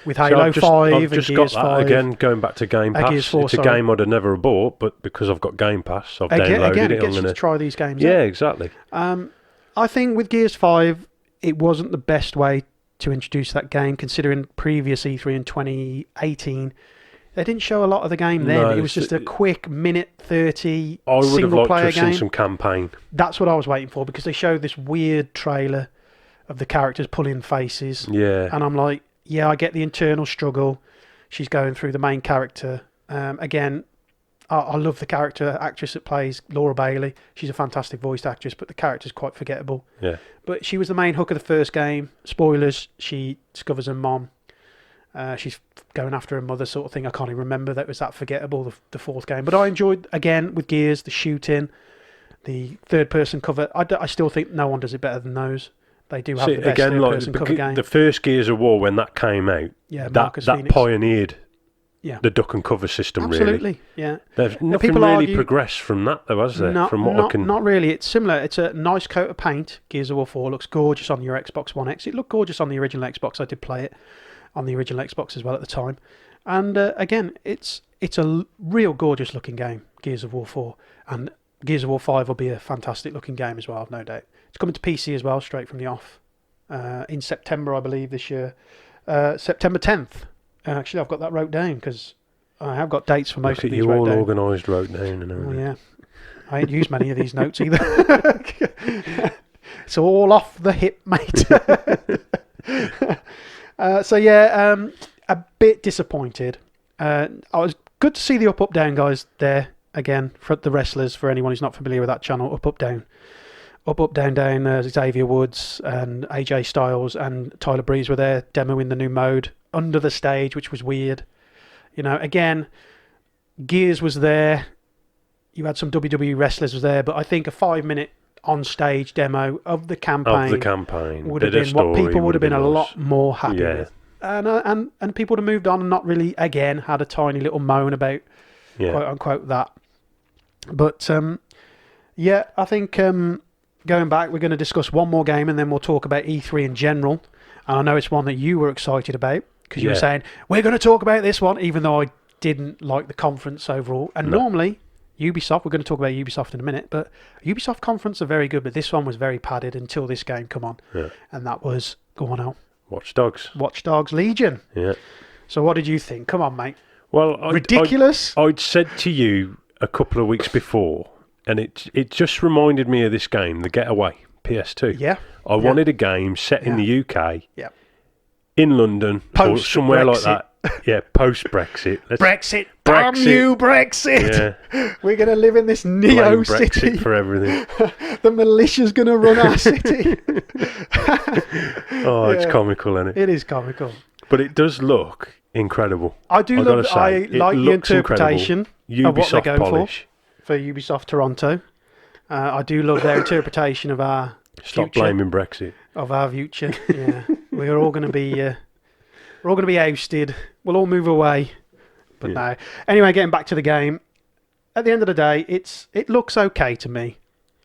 with Halo 5 I've just and got Gears that 5. again, going back to Game Pass. Gears 4, it's a game I'd have never bought, but because I've got Game Pass, I've downloaded again, it. it gets you to try these games out. Yeah, exactly. I think with Gears 5, it wasn't the best way to introduce that game, considering previous E3 in 2018. They didn't show a lot of the game then. No, it was just a quick minute 30 I would have single liked player to have game. seen some campaign. That's what I was waiting for, because they showed this weird trailer of the characters pulling faces. Yeah. And I'm like, yeah, I get the internal struggle she's going through, the main character. Again, I love the actress that plays Laura Bailey. She's a fantastic voiced actress, but the character's quite forgettable. Yeah. But she was the main hook of the first game. Spoilers, she discovers her mom. She's going after her mother, sort of thing. I can't even remember that was that forgettable, the fourth game. But I enjoyed, again, with Gears, the shooting, the third-person cover. I still think no one does it better than those. They do have the best third-person cover game. The first Gears of War, when that came out, that pioneered the duck and cover system. Absolutely, really. There's nothing really progressed from that, though, has there? Not really. It's similar. It's a nice coat of paint. Gears of War 4 looks gorgeous on your Xbox One X. It looked gorgeous on the original Xbox. I did play it on the original Xbox as well at the time. And again, it's a real gorgeous looking game, Gears of War 4. And Gears of War 5 will be a fantastic looking game as well, I've no doubt. It's coming to PC as well, straight from the off, in September, I believe, this year. September 10th. Actually, I've got that wrote down, because I have got dates for most of these wrote down. You all organised, wrote down and everything. Oh, yeah. I ain't used many of these notes either. It's all off the hip, mate. A bit disappointed. I was good to see the up, down guys there again for the wrestlers. For anyone who's not familiar with that channel, up, down, down. Xavier Woods and AJ Styles and Tyler Breeze were there demoing the new mode under the stage, which was weird. You know, again, Gears was there. You had some WWE wrestlers was there, but I think a 5-minute on-stage demo of the campaign would have been what people would have been a lot more happy with. And people would have moved on and not really, again, had a tiny little moan about, quote-unquote, that. But, I think going back, we're going to discuss one more game and then we'll talk about E3 in general. And I know it's one that you were excited about, because you were saying, we're going to talk about this one, even though I didn't like the conference overall. And normally, Ubisoft, we're going to talk about Ubisoft in a minute, but Ubisoft conference are very good, but this one was very padded until this game come on. Yeah. And that was, go on, Al. Watch Dogs Legion. Yeah. So what did you think? Come on, mate. Well, ridiculous. I'd said to you a couple of weeks before, and it just reminded me of this game, The Getaway, PS2. Yeah. I wanted a game set in the UK, in London, or somewhere like that. Yeah, post-Brexit. Brexit. Damn you, Brexit. Yeah. We're going to live in this Neo city. Brexit for everything. The militia's going to run our city. It's comical, isn't it? It is comical. But it does look incredible. I like the interpretation of what they're going for Ubisoft Toronto. I do love their interpretation of our Stop blaming Brexit. Of our future. Yeah. We're all going to be... we're all going to be ousted. We'll all move away. But no. Anyway, getting back to the game. At the end of the day, it looks okay to me.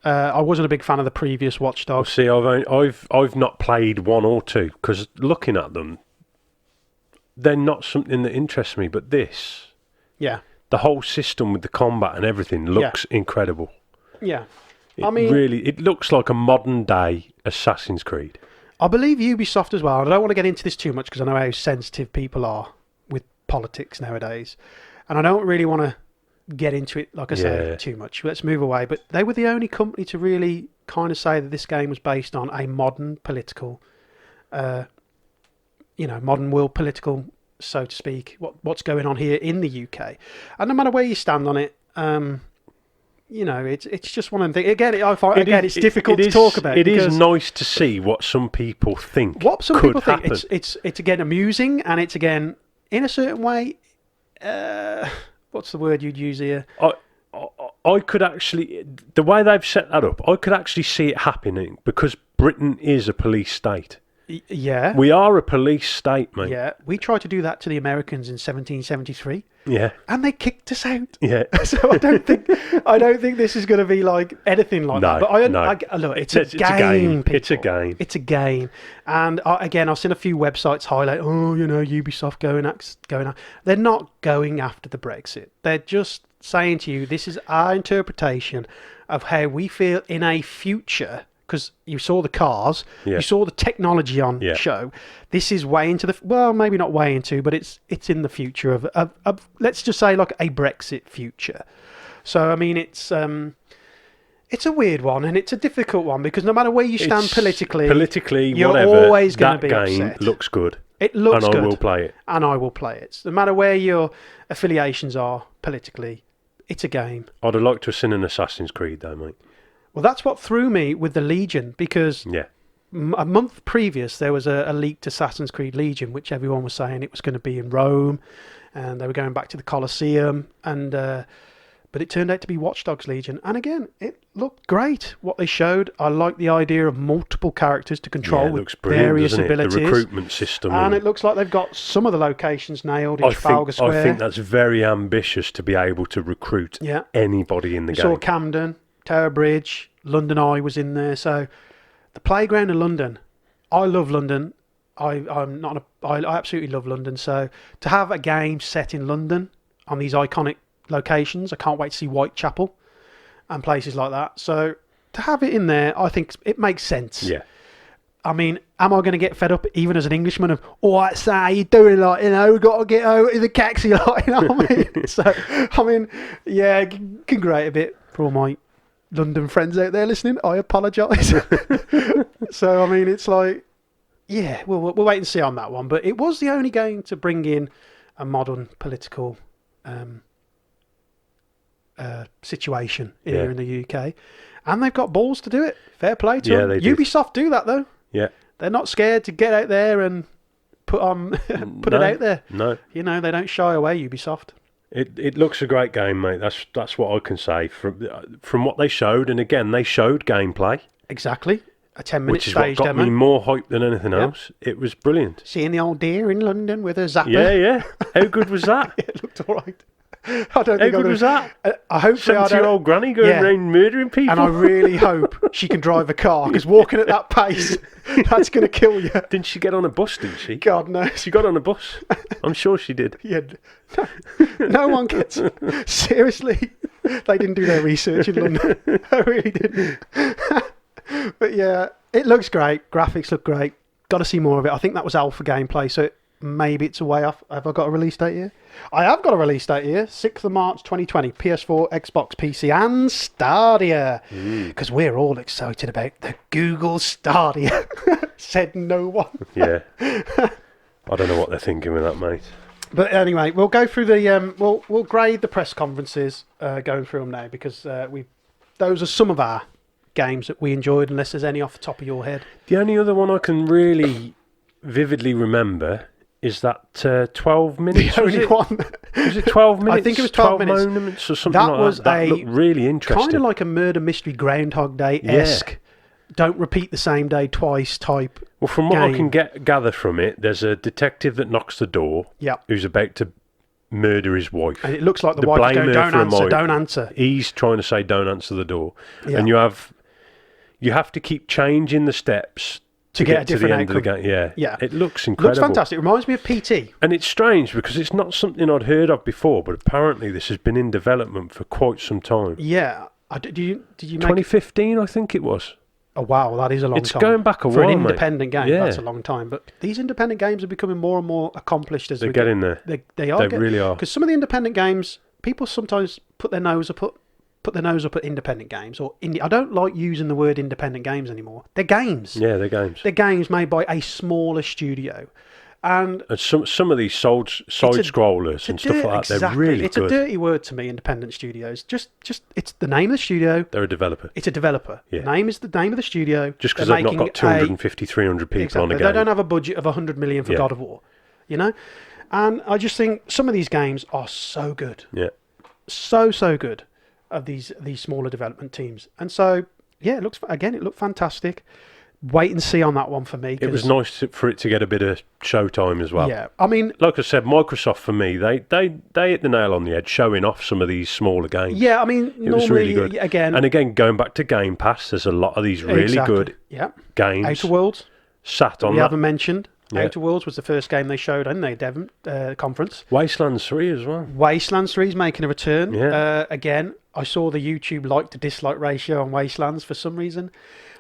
I wasn't a big fan of the previous Watch Dogs. Well, see, I've not played 1 or 2, because looking at them, they're not something that interests me. But this, the whole system with the combat and everything looks incredible. Yeah, it looks like a modern day Assassin's Creed. I believe Ubisoft as well. I don't want to get into this too much because I know how sensitive people are with politics nowadays. And I don't really want to get into it, like I said, too much. Let's move away. But they were the only company to really kind of say that this game was based on a modern political, modern world political, so to speak, what's going on here in the UK. And no matter where you stand on it, it's just one of them things. Again, it's difficult to talk about. It is nice to see what some people think. What some people think. It's again amusing, and it's again in a certain way. What's the word you'd use here? I could actually, the way they've set that up, I could actually see it happening because Britain is a police state. Yeah, we are a police state, mate. Yeah, we tried to do that to the Americans in 1773. Yeah. And they kicked us out. Yeah. So I don't think this is going to be like anything like that. But look, it's a game. People. It's a game. It's a game. And again, I've seen a few websites highlight, Ubisoft going out. They're not going after the Brexit. They're just saying to you, this is our interpretation of how we feel in a future. Because you saw the cars, you saw the technology on show. This is way into maybe not way into, but it's in the future of let's just say like a Brexit future. So I mean, it's a weird one and it's a difficult one because no matter where you stand politically, you're always going to be upset. That game looks good. It looks good, and I will play it. And I will play it. No matter where your affiliations are politically, it's a game. I'd have liked to have seen an Assassin's Creed though, mate. Well, that's what threw me with the Legion, because a month previous there was a leaked Assassin's Creed Legion, which everyone was saying it was going to be in Rome, and they were going back to the Colosseum, but it turned out to be Watch Dogs Legion. And again, it looked great, what they showed. I like the idea of multiple characters to control with various abilities. The recruitment system. And it looks like they've got some of the locations nailed in Trafalgar Square. I think that's very ambitious to be able to recruit anybody in the game. We saw Camden, Tower Bridge, London Eye was in there. So the playground in London, I love London. I absolutely love London. So to have a game set in London on these iconic locations, I can't wait to see Whitechapel and places like that. So to have it in there, I think it makes sense. Yeah. I mean, am I going to get fed up even as an Englishman of, I say, you're doing like, we've got to get out of the taxi, like, you know what I mean? So, I mean, yeah, can grate a bit for all my London friends out there listening. I apologise. So, I mean, it's like, yeah, we'll wait and see on that one. But it was the only game to bring in a modern political situation here in the UK. And they've got balls to do it. Fair play to them. Ubisoft do that, though. Yeah. They're not scared to get out there and put it out there. No. You know, they don't shy away, Ubisoft. It looks a great game, mate. That's what I can say from what they showed. And again, they showed gameplay. Exactly. A 10-minute stage demo. Which is what got me more hyped than anything else. It was brilliant. Seeing the old deer in London with a zapper. Yeah. How good was that? It looked all right. I don't think How good was that? I hope 70-year-old granny going around murdering people. And I really hope she can drive a car, because walking at that pace, that's going to kill you. Didn't she get on a bus, didn't she? God knows. She got on a bus. I'm sure she did. Yeah. No one gets... Seriously, they didn't do their research in London. I really didn't. But yeah, it looks great. Graphics look great. Got to see more of it. I think that was alpha gameplay, so maybe it's a way off. Have I got a release date here? I have got a release date here. 6th of March 2020. PS4, Xbox, PC and Stadia. Because we're all excited about the Google Stadia. Said no one. Yeah. I don't know what they're thinking with that, mate. But anyway, we'll go through the... We'll grade the press conferences going through them now, because those are some of our games that we enjoyed, unless there's any off the top of your head. The only other one I can really vividly remember is that 12 minutes. The only one. Was it 12 minutes? I think it was 12 minutes. Moments or something like that. That looked really interesting. Kind of like a murder mystery Groundhog Day-esque. Don't repeat the same day twice type. Well, from what I can gather from it, there's a detective that knocks the door. Yeah. Who's about to murder his wife. And it looks like the wife is going, don't answer. He's trying to say, don't answer the door. Yeah. And you have to keep changing the steps to get to the end of the game. Yeah. It looks incredible. Looks fantastic. It reminds me of PT. And it's strange because it's not something I'd heard of before, but apparently this has been in development for quite some time. Yeah. Did you make 2015, I think it was. Oh, wow. That is a long time. It's going back a while, for an independent game, yeah. That's a long time. But these independent games are becoming more and more accomplished as they're getting there. They are. They really are. Because some of the independent games, people sometimes put their nose up at independent games, or indie. I don't like using the word independent games anymore. They're games. Yeah, they're games. They're games made by a smaller studio. And some of these side scrollers and stuff like that, they're really good. It's a dirty word to me, independent studios. Just it's the name of the studio. They're a developer. It's a developer. Yeah. The name is the name of the studio. Just because they've not got 250, 300 people on a game. They don't have a budget of 100 million for God of War, you know? And I just think some of these games are so good. Yeah. So good of these smaller development teams. And so, yeah, it looked fantastic. wait and see on that one for me. It was nice for it to get a bit of showtime as well. Yeah, I mean, like I said, Microsoft for me, they hit the nail on the head, showing off some of these smaller games. Yeah, I mean, it was really good. Again, going back to Game Pass, there's a lot of these really good games. Outer Worlds sat on we that. haven't mentioned. Yeah. Outer Worlds was the first game they showed in the Devon conference. Wastelands 3 as well. Wastelands 3 is making a return. Yeah. Again, I saw the YouTube like to dislike ratio on Wastelands for some reason.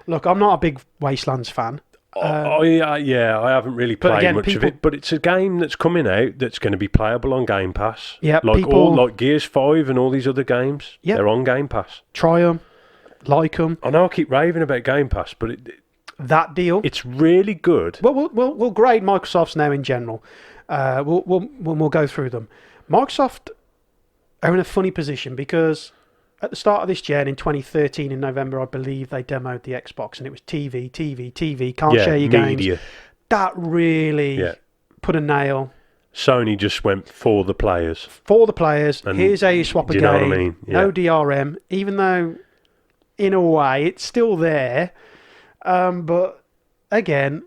Look, I'm not a big Wastelands fan. I haven't really played much of it, but it's a game that's coming out that's going to be playable on Game Pass. Yeah, like Gears 5 and all these other games. Yep. They're on Game Pass. Try them, like them. I know I keep raving about Game Pass, but that deal, it's really good. Well, we'll grade Microsoft's now in general. We'll go through them. Microsoft are in a funny position because at the start of this gen in 2013 in November, I believe they demoed the Xbox and it was TV, can't share your media. games. That really put a nail. Sony just went for the players. And here's how you swap a game. Know what I mean? Yeah. No DRM, even though in a way it's still there. But again,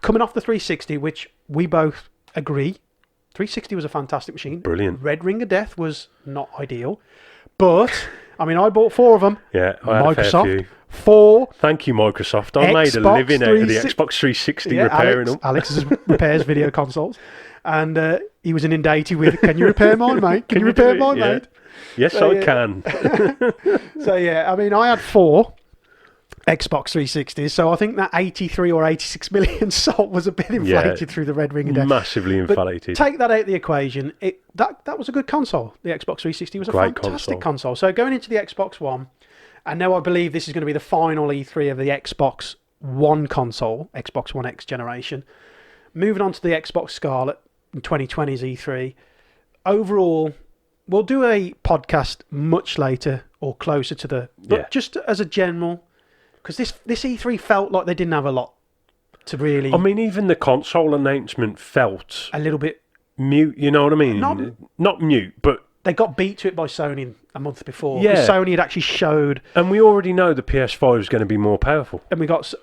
coming off the 360, which we both agree, 360 was a fantastic machine. Brilliant. Red Ring of Death was not ideal. But, I mean, I bought 4 of them. Yeah, I had Microsoft, a fair few. 4. Thank you, Microsoft. I made a living out of the Xbox 360 repairing them. Alex repairs video consoles. And he was inundated with, can you repair mine, mate? Can you repair mine, mate? Yes, I can. So, I mean, I had 4 Xbox 360s, so I think that 83 or 86 million sold was a bit inflated through the Red Ring of Death. Massively inflated. But take that out of the equation. That was a good console. The Xbox 360 was a fantastic console. So going into the Xbox One, and now I believe this is going to be the final E3 of the Xbox One console, Xbox One X generation. Moving on to the Xbox Scarlet in 2020's E3. Overall, we'll do a podcast much later or closer to the... But just as a general... Because this E3 felt like they didn't have a lot to really... I mean, even the console announcement felt... a little bit... mute, you know what I mean? Not mute, but... They got beat to it by Sony a month before. Yeah. Sony had actually showed... And we already know the PS5 is going to be more powerful. And we got...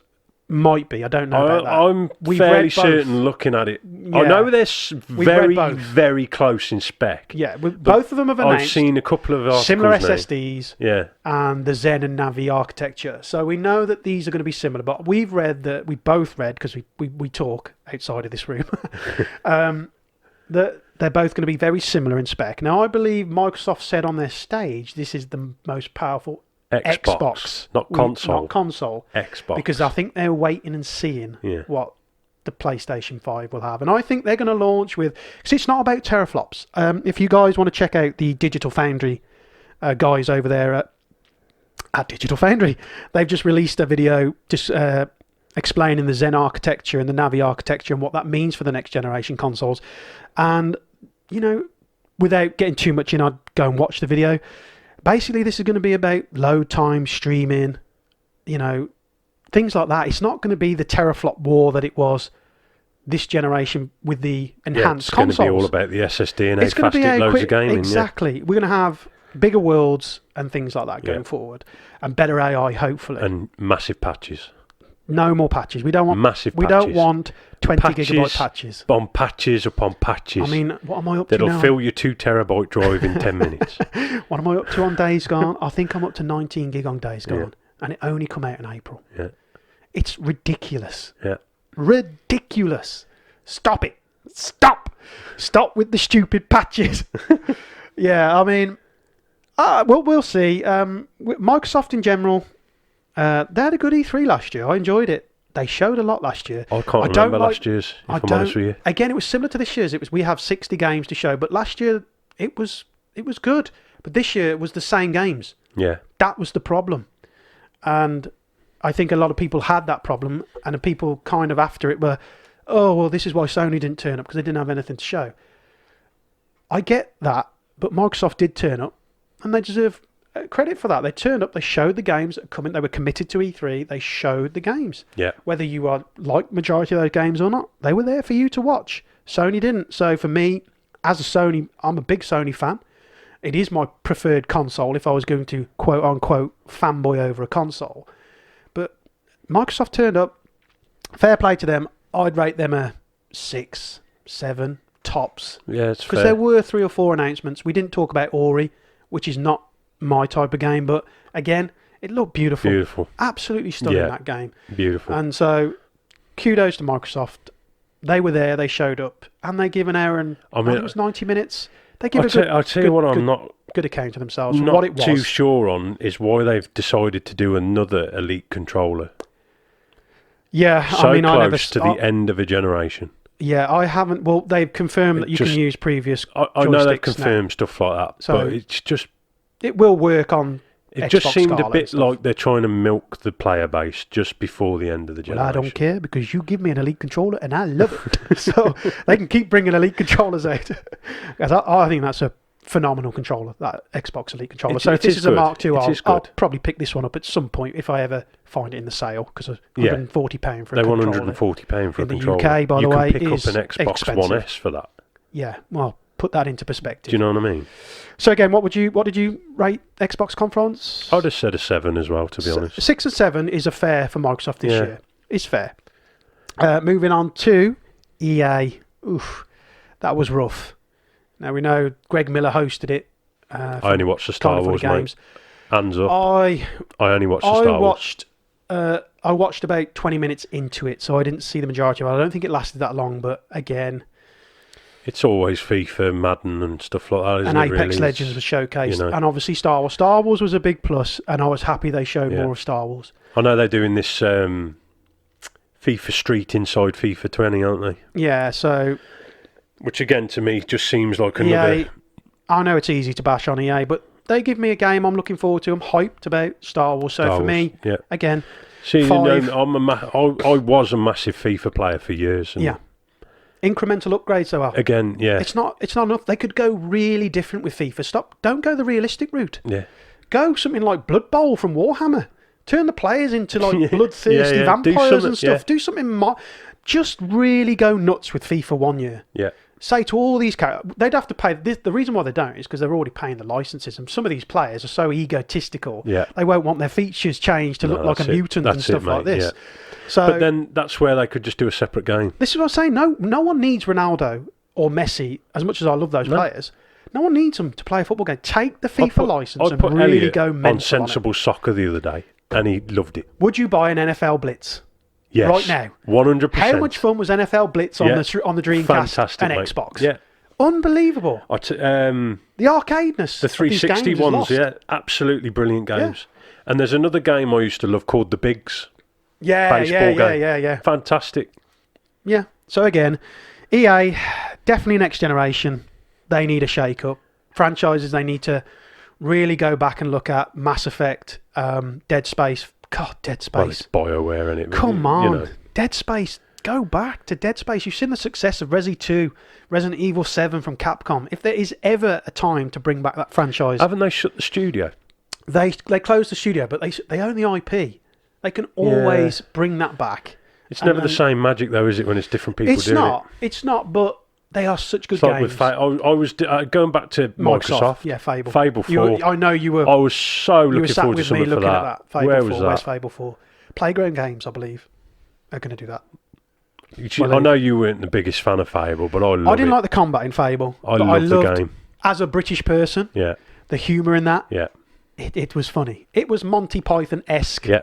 Might be, I don't know about that. I'm fairly certain looking at it. Yeah. I know they're very close in spec. Yeah, both of them have announced. I've seen a couple of articles similar now. SSDs. Yeah. And the Zen and Navi architecture. So we know that these are going to be similar. But we both read, because we talk outside of this room, that they're both going to be very similar in spec. Now, I believe Microsoft said on their stage, this is the most powerful Xbox, not console. Xbox. Because I think they're waiting and seeing what the PlayStation 5 will have. And I think they're going to launch with... Because it's not about teraflops. If you guys want to check out the Digital Foundry guys over there at Digital Foundry, they've just released a video just explaining the Zen architecture and the Navi architecture and what that means for the next generation consoles. And, without getting too much in, I'd go and watch the video. Basically, this is going to be about load time, streaming, things like that. It's not going to be the teraflop war that it was this generation with the enhanced consoles. It's going to be all about the SSD and how fast it loads of gaming. Exactly. We're going to have bigger worlds and things like that going forward. And better AI, hopefully. And massive patches. No more patches. We don't want massive patches. We don't want 20 gigabyte patches. On patches upon patches. I mean, what am I up to now? That'll fill your 2 terabyte drive in 10 minutes. What am I up to on Days Gone? I think I'm up to 19 gig on Days Gone. And it only come out in April. Yeah. It's ridiculous. Yeah. Ridiculous. Stop it. Stop with the stupid patches. Yeah, I mean, we'll see. Microsoft in general... they had a good E3 last year. I enjoyed it. They showed a lot last year. I can't remember last year's, if I'm honest with you. Again, it was similar to this year's. We have 60 games to show, but last year it was good. But this year it was the same games. Yeah. That was the problem. And I think a lot of people had that problem, and the people kind of after it were, oh, well, this is why Sony didn't turn up, because they didn't have anything to show. I get that, but Microsoft did turn up, and they deserve credit for that. They turned up, they showed the games that coming. They were committed to E3. They showed the games. Yeah. Whether you are like majority of those games or not, they were there for you to watch. Sony didn't. So for me, as a Sony, I'm a big Sony fan. It is my preferred console if I was going to quote unquote fanboy over a console. But Microsoft turned up. Fair play to them. I'd rate them a 6, 7 tops. Yeah, it's fair. Because there were 3 or 4 announcements. We didn't talk about Ori, which is not my type of game, but again, it looked beautiful. Beautiful. Absolutely stunning, that game. Beautiful. And so, kudos to Microsoft. They were there, they showed up, and they give an hour and I think it was 90 minutes. They give I'll tell you what I'm not good account of themselves. not what it was. too sure on is why they've decided to do another Elite controller. Yeah, So I mean, close to the end of a generation. Yeah, I haven't. Well, they've confirmed that you can use previous. I know they've confirmed stuff like that, so but it's just it will work on. It Xbox just seemed Scarlet a bit like they're trying to milk the player base just before the end of the generation. Well, I don't care because you give me an Elite controller and I love it. So they can keep bringing Elite controllers out. Because I think that's a phenomenal controller, that Xbox Elite controller. So if this is a Mark II, I'll probably pick this one up at some point if I ever find it in the sale, because £140 for a controller. They're £140 for a controller. In the UK, by the way, you can pick is up an Xbox expensive. One S for that. Yeah, well, put that into perspective. Do you know what I mean? So again, what did you rate Xbox conference? I'd have said a 7 as well, to be honest. 6 and 7 is a fair for Microsoft this year. It's fair. Moving on to EA. Oof, that was rough. Now we know Greg Miller hosted it. I only watched the Star Wars games. Hands up. I only watched the Star Wars. I watched about 20 minutes into it, so I didn't see the majority of it. I don't think it lasted that long, but again, it's always FIFA, Madden, and stuff like that, isn't and it? Apex really? Legends was showcased, and obviously Star Wars. Star Wars was a big plus, and I was happy they showed more of Star Wars. I know they're doing this FIFA Street inside FIFA 20, aren't they? Yeah, so... Which again, to me, just seems like another... EA, I know it's easy to bash on EA, but they give me a game I'm looking forward to. I'm hyped about Star Wars. So for me, again, see, 5. You know, I was a massive FIFA player for years. And incremental upgrades, though. Again, it's not enough. They could go really different with FIFA. Don't go the realistic route. Yeah, go something like Blood Bowl from Warhammer. Turn the players into like bloodthirsty vampires and stuff. Do something. Just really go nuts with FIFA 1 year. Yeah. Say to all these characters, they'd have to pay. The reason why they don't is because they're already paying the licenses. And some of these players are so egotistical. Yeah. They won't want their features changed to look like a mutant and stuff like this. Yeah. So, but then that's where they could just do a separate game. This is what I'm saying. No one needs Ronaldo or Messi, as much as I love those players. No one needs them to play a football game. Take the FIFA license and really Elliot go mental on Sensible Soccer the other day, and he loved it. Would you buy an NFL Blitz? Yes, right now, 100%. How much fun was NFL Blitz on the Dreamcast and mate. Xbox? Yeah, unbelievable. The arcadeness, the 360 ones, absolutely brilliant games. Yeah. And there's another game I used to love called The Bigs. Baseball game. Fantastic. Yeah. So again, EA definitely next generation. They need a shake-up. Franchises they need to really go back and look at. Mass Effect, Dead Space. God, Dead Space. Well, it's BioWare, isn't it? Come on. Dead Space. Go back to Dead Space. You've seen the success of Resi 2, Resident Evil 7 from Capcom. If there is ever a time to bring back that franchise... Haven't they shut the studio? They closed the studio, but they own the IP. They can always bring that back. It's never the same magic, though, is it, when it's different people doing it? It's not, but... They are such good games. I was going back to Microsoft. Yeah, Fable. Fable 4. I know you were. I was so looking forward to something for that. Fable Where 4, was that? Where's Fable 4? Playground Games, I believe, are going to do that. I know you weren't the biggest fan of Fable, but I didn't like the combat in Fable. I loved the game. As a British person, the humour in that, it was funny. It was Monty Python-esque. Yeah.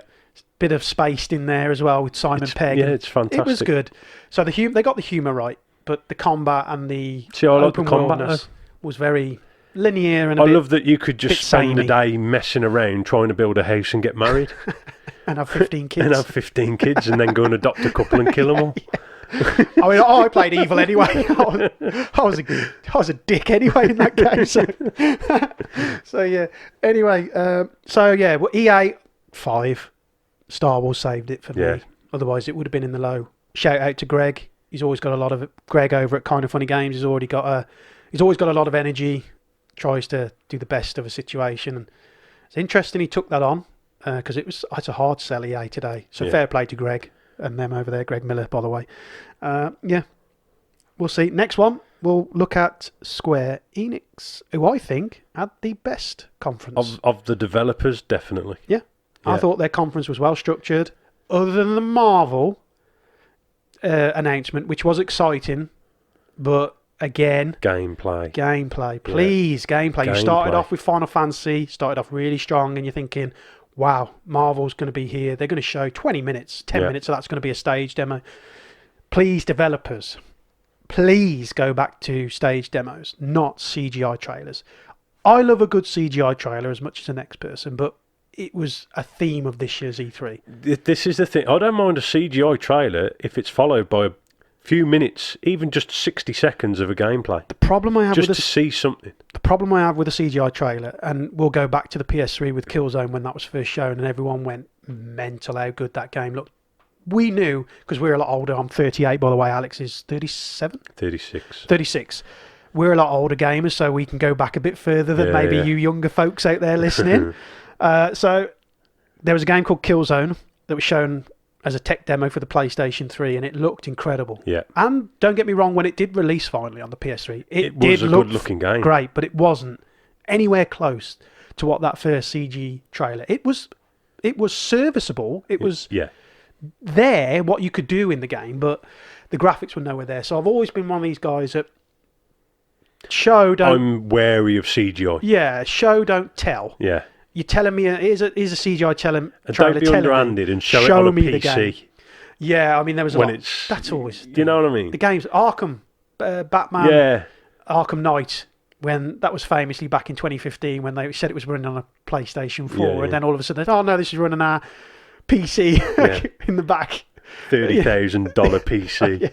Bit of spaced in there as well with Simon Pegg. Yeah, it's fantastic. It was good. So they got the humour right. But the combat and the open worldness was very linear and I love that you could just spend the day messing around trying to build a house and get married. And have 15 kids. And then go and adopt a couple and kill them all. I mean, I played evil anyway. I was a dick anyway in that game. So yeah. Anyway, well, EA 5. Star Wars saved it for me. Otherwise, it would have been in the low. Shout out to Greg. He's always got a lot of Greg over at Kind of Funny Games. He's always got a lot of energy. Tries to do the best of a situation, and it's interesting he took that on because it's a hard sell EA today. So fair play to Greg and them over there, Greg Miller, by the way. We'll see. Next one, we'll look at Square Enix, who I think had the best conference of the developers, definitely. Yeah. I thought their conference was well structured, other than the Marvel announcement, which was exciting, but again, gameplay. Please, gameplay. You started off with Final Fantasy, started off really strong, and you're thinking, wow, Marvel's going to be here. They're going to show 20 minutes, 10 minutes, so that's going to be a stage demo. Please, developers, please go back to stage demos, not CGI trailers. I love a good CGI trailer as much as the next person, but it was a theme of this year's E3. This is the thing. I don't mind a CGI trailer if it's followed by a few minutes, even just 60 seconds of a gameplay. The problem I have just to see something. The problem I have with a CGI trailer, and we'll go back to the PS3 with Killzone when that was first shown, and everyone went mental how good that game looked. We knew, because we're a lot older. I'm 38, by the way. Alex is 37? 36. We're a lot older gamers, so we can go back a bit further than maybe you younger folks out there listening. So there was a game called Killzone that was shown as a tech demo for the PlayStation 3, and it looked incredible. Yeah. And don't get me wrong, when it did release finally on the PS3, it was did a look good-looking game. Great, but it wasn't anywhere close to what that first CG trailer. It was serviceable. It was there, what you could do in the game, but the graphics were nowhere there. So I've always been one of these guys that I'm wary of CGI. Yeah, show, don't tell. Yeah. You're telling me here's a CGI trailer. And don't be underhanded and show it on a PC. The game. Yeah, I mean there was a lot. That's always. You know what I mean? The games Arkham, Batman, Arkham Knight. When that was famously back in 2015, when they said it was running on a PlayStation 4, and then all of a sudden, oh no, this is running our PC in the back. $30,000 PC. Yeah.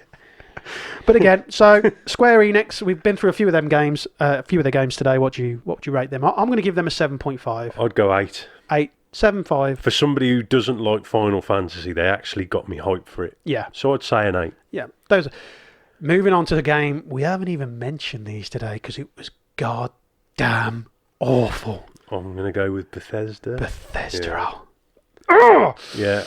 But again, so Square Enix, we've been through a few of them games, a few of the games today. What would you rate them? I'm going to give them a 7.5. I'd go 8. 7.5. For somebody who doesn't like Final Fantasy, they actually got me hyped for it. Yeah. So I'd say an 8. Yeah. Moving on to the game, we haven't even mentioned these today because it was goddamn awful. I'm going to go with Bethesda. Yeah.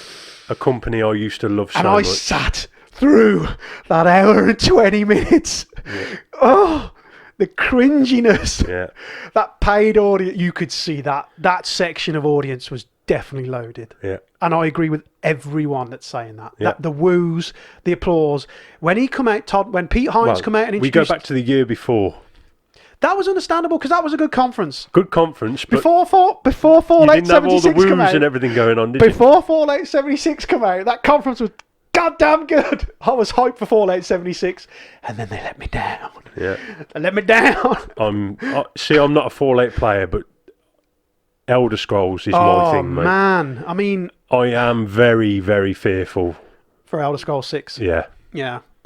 A company I used to love so much. And I sat through that hour and 20 minutes. Yeah. Oh, the cringiness. Yeah. That paid audience, you could see that section of audience was definitely loaded. Yeah. And I agree with everyone that's saying that. Yeah. The woos, the applause. When he come out, when Pete Hines come out and introduced... We go back to the year before. That was understandable because that was a good conference. Good conference, but before Fallout 76 you didn't have all the woos and everything going on, did you? Before Fallout 76 come out, that conference was goddamn good. I was hyped for Fallout 76, and then they let me down. Yeah, they let me down. I'm not a Fallout player, but Elder Scrolls is my thing, mate. Oh man, I mean, I am very, very fearful for Elder Scrolls 6. Yeah,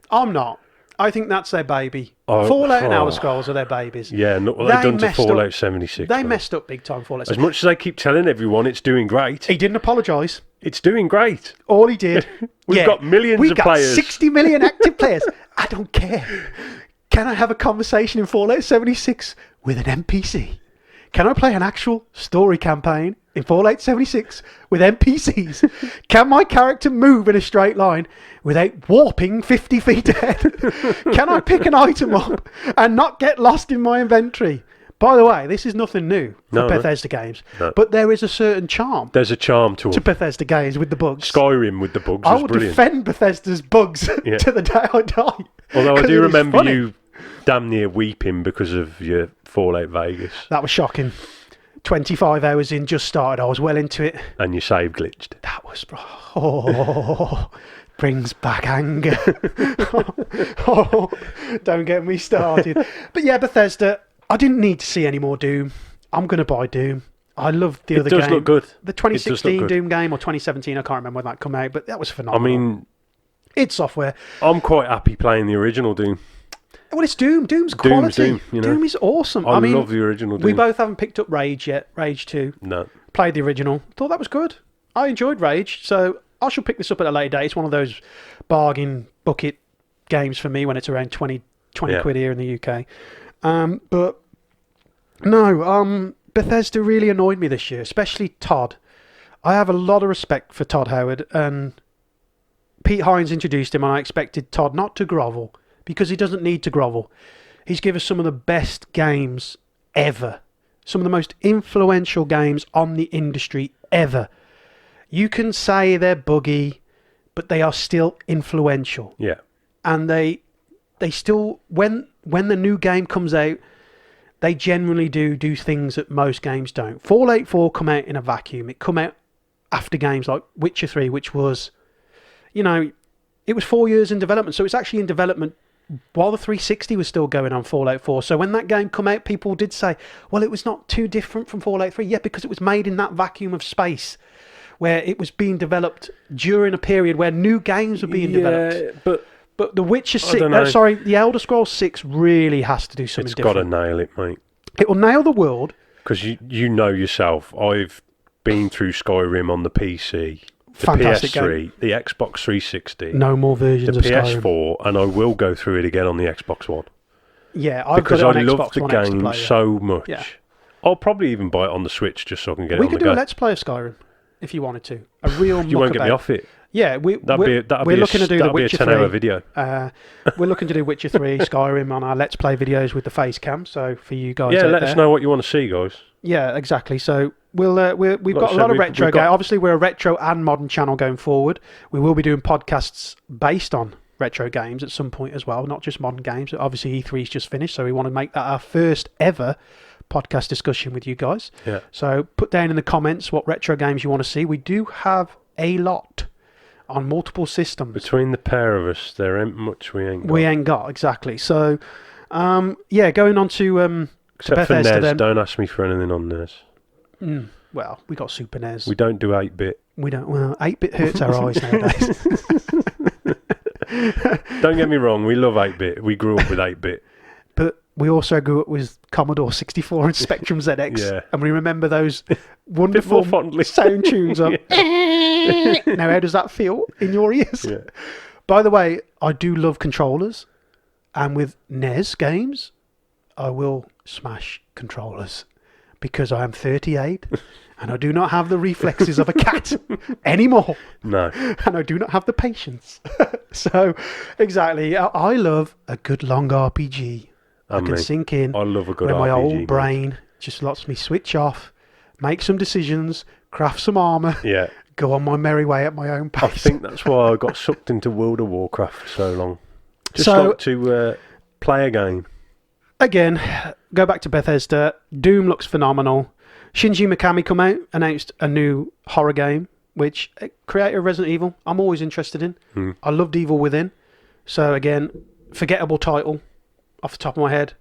I'm not. I think that's their baby. Fallout and Elder Scrolls are their babies. Yeah, what they've done to Fallout 76. They messed up big time, Fallout 76. As much as they keep telling everyone it's doing great. He didn't apologise. It's doing great. All he did. We've got millions of players. We've got 60 million active players. I don't care. Can I have a conversation in Fallout 76 with an NPC? Can I play an actual story campaign in Fallout 76 with NPCs? Can my character move in a straight line without warping 50 feet ahead? Can I pick an item up and not get lost in my inventory? By the way, this is nothing new for Bethesda games, but there is a certain charm. There's a charm to them. Bethesda games with the bugs. Skyrim with the bugs I was will brilliant. defend Bethesda's bugs to the day I die. Although I do remember you damn near weeping because of your Fallout Vegas. That was shocking. 25 hours in, just started. I was well into it. And your save glitched. That was... brings back anger. Don't get me started. But yeah, Bethesda, I didn't need to see any more Doom. I'm going to buy Doom. I love the other game. It does look good. The 2016 Doom game, or 2017, I can't remember when that came out, but that was phenomenal. I mean... It's software. I'm quite happy playing the original Doom. Well, it's Doom. Doom's quality. Doom is awesome. I mean, love the original Doom. We both haven't picked up Rage yet. Rage 2. No. Played the original. Thought that was good. I enjoyed Rage, so I shall pick this up at a later date. It's one of those bargain bucket games for me when it's around 20 quid here in the UK. But no, Bethesda really annoyed me this year, especially Todd. I have a lot of respect for Todd Howard, and Pete Hines introduced him, and I expected Todd not to grovel, because he doesn't need to grovel. He's given us some of the best games ever. Some of the most influential games on the industry ever. You can say they're buggy, but they are still influential. Yeah. And they still, when the new game comes out, they generally do things that most games don't. Fallout 4 come out in a vacuum. It come out after games like Witcher 3, which was, it was 4 years in development. So it's actually in development while the 360 was still going on Fallout 4. So when that game come out, people did say, well, it was not too different from Fallout 3. Yeah, because it was made in that vacuum of space where it was being developed during a period where new games were being developed. But The Witcher 6, The Elder Scrolls 6 really has to do something different. It's got to nail it, mate. It will nail the world. Because you know yourself, I've been through Skyrim on the PC, the Fantastic PS3, game. the Xbox 360, no more versions of Skyrim. The PS4, and I will go through it again on the Xbox One. Yeah, I've got it on Xbox One. Because I love the game so much. Yeah. I'll probably even buy it on the Switch just so I can get it on the go. We could do a Let's Play of Skyrim if you wanted to. A real You won't get me off it. Yeah, we're looking to do the Witcher 3. That'll be a 10-hour video. We're looking to do Witcher 3 Skyrim on our Let's Play videos with the face cam. So for you guys, let us know what you want to see, guys. Yeah, exactly. So we've got a lot of retro games. Obviously, we're a retro and modern channel going forward. We will be doing podcasts based on retro games at some point as well, not just modern games. Obviously, E3's just finished, so we want to make that our first ever podcast discussion with you guys. Yeah. So put down in the comments what retro games you want to see. We do have a lot on multiple systems. Between the pair of us, there ain't much we ain't got. We ain't got, exactly. So, going on to Except Bethesda for NES, then. don't ask me for anything on NES. Well, we got Super NES. We don't do 8-bit. We don't. Well, 8-bit hurts our eyes nowadays. Don't get me wrong, we love 8-bit. We grew up with 8-bit. But we also grew up with Commodore 64 and Spectrum ZX. Yeah. And we remember those wonderful sound tunes of... Now, how does that feel in your ears? Yeah. By the way, I do love controllers. And with NES games, I will smash controllers. Because I am 38 and I do not have the reflexes of a cat anymore. No. And I do not have the patience. So, exactly. I love a good long RPG. I can sink in. I love a good where RPG. My old brain just lets me switch off, make some decisions, craft some armour, go on my merry way at my own pace. I think that's why I got sucked into World of Warcraft for so long. Just like to play a game. Again, go back to Bethesda. Doom looks phenomenal. Shinji Mikami come out, announced a new horror game, which creator of Resident Evil, I'm always interested in. I loved Evil Within. So again, forgettable title off the top of my head.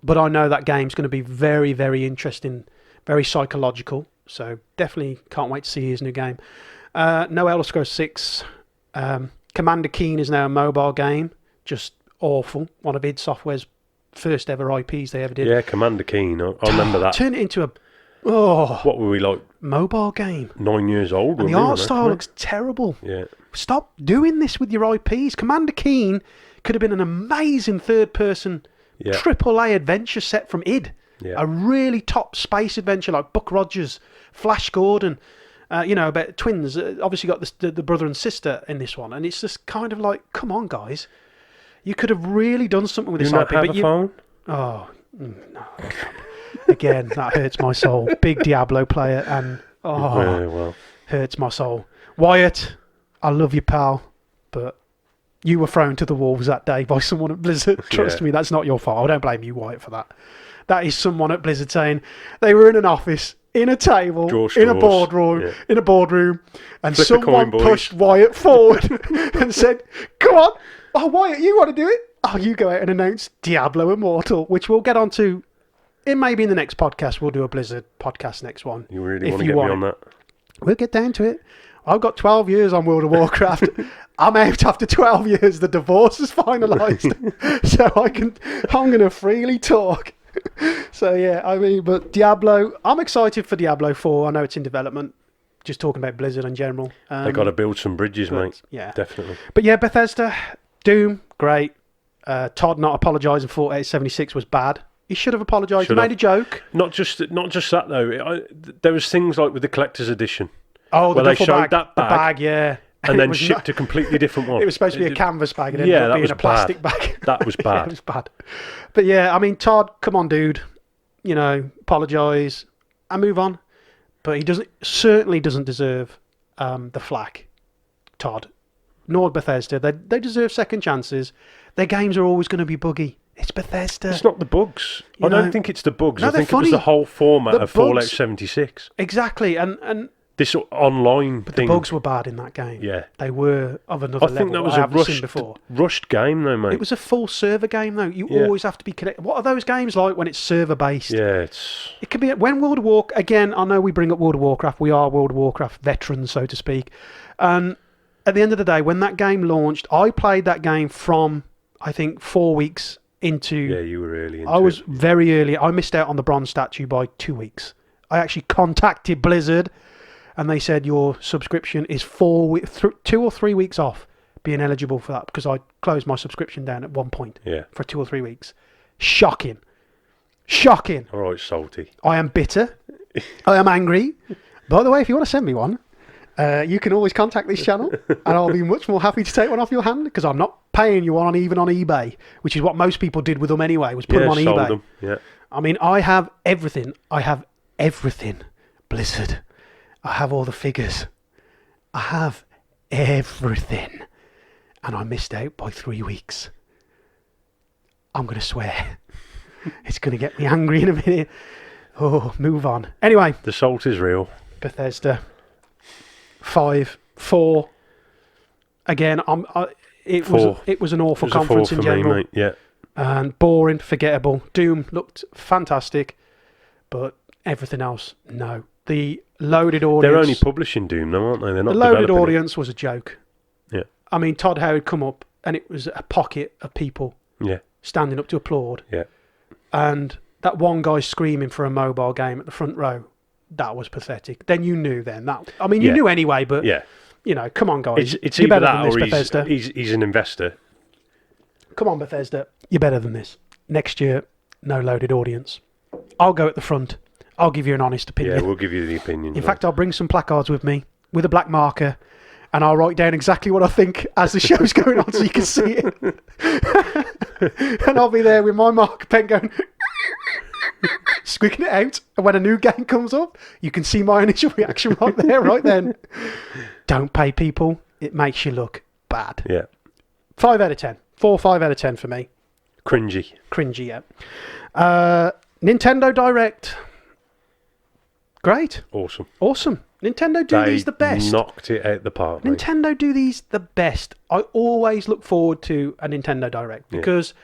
But I know that game's going to be very, very interesting, very psychological. So definitely can't wait to see his new game. No Elder Scrolls 6. Commander Keen is now a mobile game. Just awful. One of id Software's first ever IPs they ever did. Yeah, Commander Keen. I remember that. Turn it into a... Oh. What were we like? Mobile game. 9 years old. And the art style looks terrible. Yeah. Stop doing this with your IPs. Commander Keen could have been an amazing third-person AAA adventure set from id. Yeah. A really top space adventure like Buck Rogers, Flash Gordon. About twins. Obviously got the brother and sister in this one. And it's just kind of like, come on, guys. You could have really done something with this IP. Have a phone? Oh, no. Again, that hurts my soul. Big Diablo player and hurts my soul. Wyatt, I love you, pal, but you were thrown to the wolves that day by someone at Blizzard. Trust me, that's not your fault. I don't blame you, Wyatt, for that. That is someone at Blizzard saying they were in an office, in a table, in a boardroom, and someone pushed Wyatt forward and said, "Come on, oh Wyatt, you want to do it? Oh, you go out and announce Diablo Immortal," which we'll get onto. It may be in the next podcast. We'll do a Blizzard podcast next one. You really want to get me on that? We'll get down to it. I've got 12 years on World of Warcraft. I'm out after 12 years. The divorce is finalised. So I'm going to freely talk. So yeah, but Diablo, I'm excited for Diablo 4. I know it's in development. Just talking about Blizzard in general. They've got to build some bridges, mate. Yeah. Definitely. But yeah, Bethesda, Doom, great. Todd not apologising for 4876 was bad. He should have apologised. He made a joke. Not just that though. There was things like with the collector's edition. Oh, where they showed bag, that bag, the bag, yeah, and then shipped a completely different one. It was supposed to be a canvas bag, and ended up being a plastic bag. That was bad. It was bad. But yeah, I mean, Todd, come on, dude. Apologise and move on. But he certainly doesn't deserve the flack, Todd. Nor Bethesda. They deserve second chances. Their games are always going to be buggy. It's Bethesda. It's not the bugs. I don't think it's the bugs. No, I think funny. it was the whole format of Fallout bugs, 76. Exactly, and this online but thing. the bugs were bad in that game. Yeah. They were of another level. I think that was a rushed game, though, mate. It was a full server game, though. You always have to be connected. What are those games like when it's server based? Yeah, it could be when World of Warcraft. Again, I know we bring up World of Warcraft. We are World of Warcraft veterans, so to speak. And at the end of the day, when that game launched, I played that game from I think 4 weeks into. Yeah, you were early. I was very early. I missed out on the bronze statue by 2 weeks. I actually contacted Blizzard. And they said your subscription is 2 or 3 weeks off being eligible for that because I closed my subscription down at one point for 2 or 3 weeks. Shocking. All right, salty. I am bitter. I am angry. By the way, if you want to send me one, you can always contact this channel and I'll be much more happy to take one off your hand because I'm not paying you one even on eBay, which is what most people did with them anyway, was put them on eBay. Them. Yeah. I mean, I have everything. Blizzard. I have all the figures. I have everything. And I missed out by 3 weeks. I'm going to swear. It's going to get me angry in a minute. Oh, move on. Anyway. The salt is real. Bethesda. 5. 4. Again, it was an awful conference in general. Me, mate. Yeah. And boring, forgettable. Doom looked fantastic. But everything else, no. The loaded audience... They're only publishing Doom, though, aren't they? They're not. The loaded audience was a joke. Yeah. I mean, Todd Howard come up and it was a pocket of people standing up to applaud. Yeah. And that one guy screaming for a mobile game at the front row, that was pathetic. Then you knew then. You knew anyway, but, come on, guys. It's You're either better that than this, or Bethesda. he's an investor. Come on, Bethesda. You're better than this. Next year, no loaded audience. I'll go at the front. I'll give you an honest opinion. Yeah, we'll give you the opinion. In fact, I'll bring some placards with me with a black marker and I'll write down exactly what I think as the show's going on so you can see it. And I'll be there with my marker pen going, squeaking it out. And when a new game comes up, you can see my initial reaction right there, right then. Don't pay people. It makes you look bad. Yeah. 5 out of 10. 4 or 5 out of 10 for me. Cringy, yeah. Nintendo Direct. Great. Awesome. Nintendo do these the best. Knocked it out the park. Nintendo do these the best. I always look forward to a Nintendo Direct because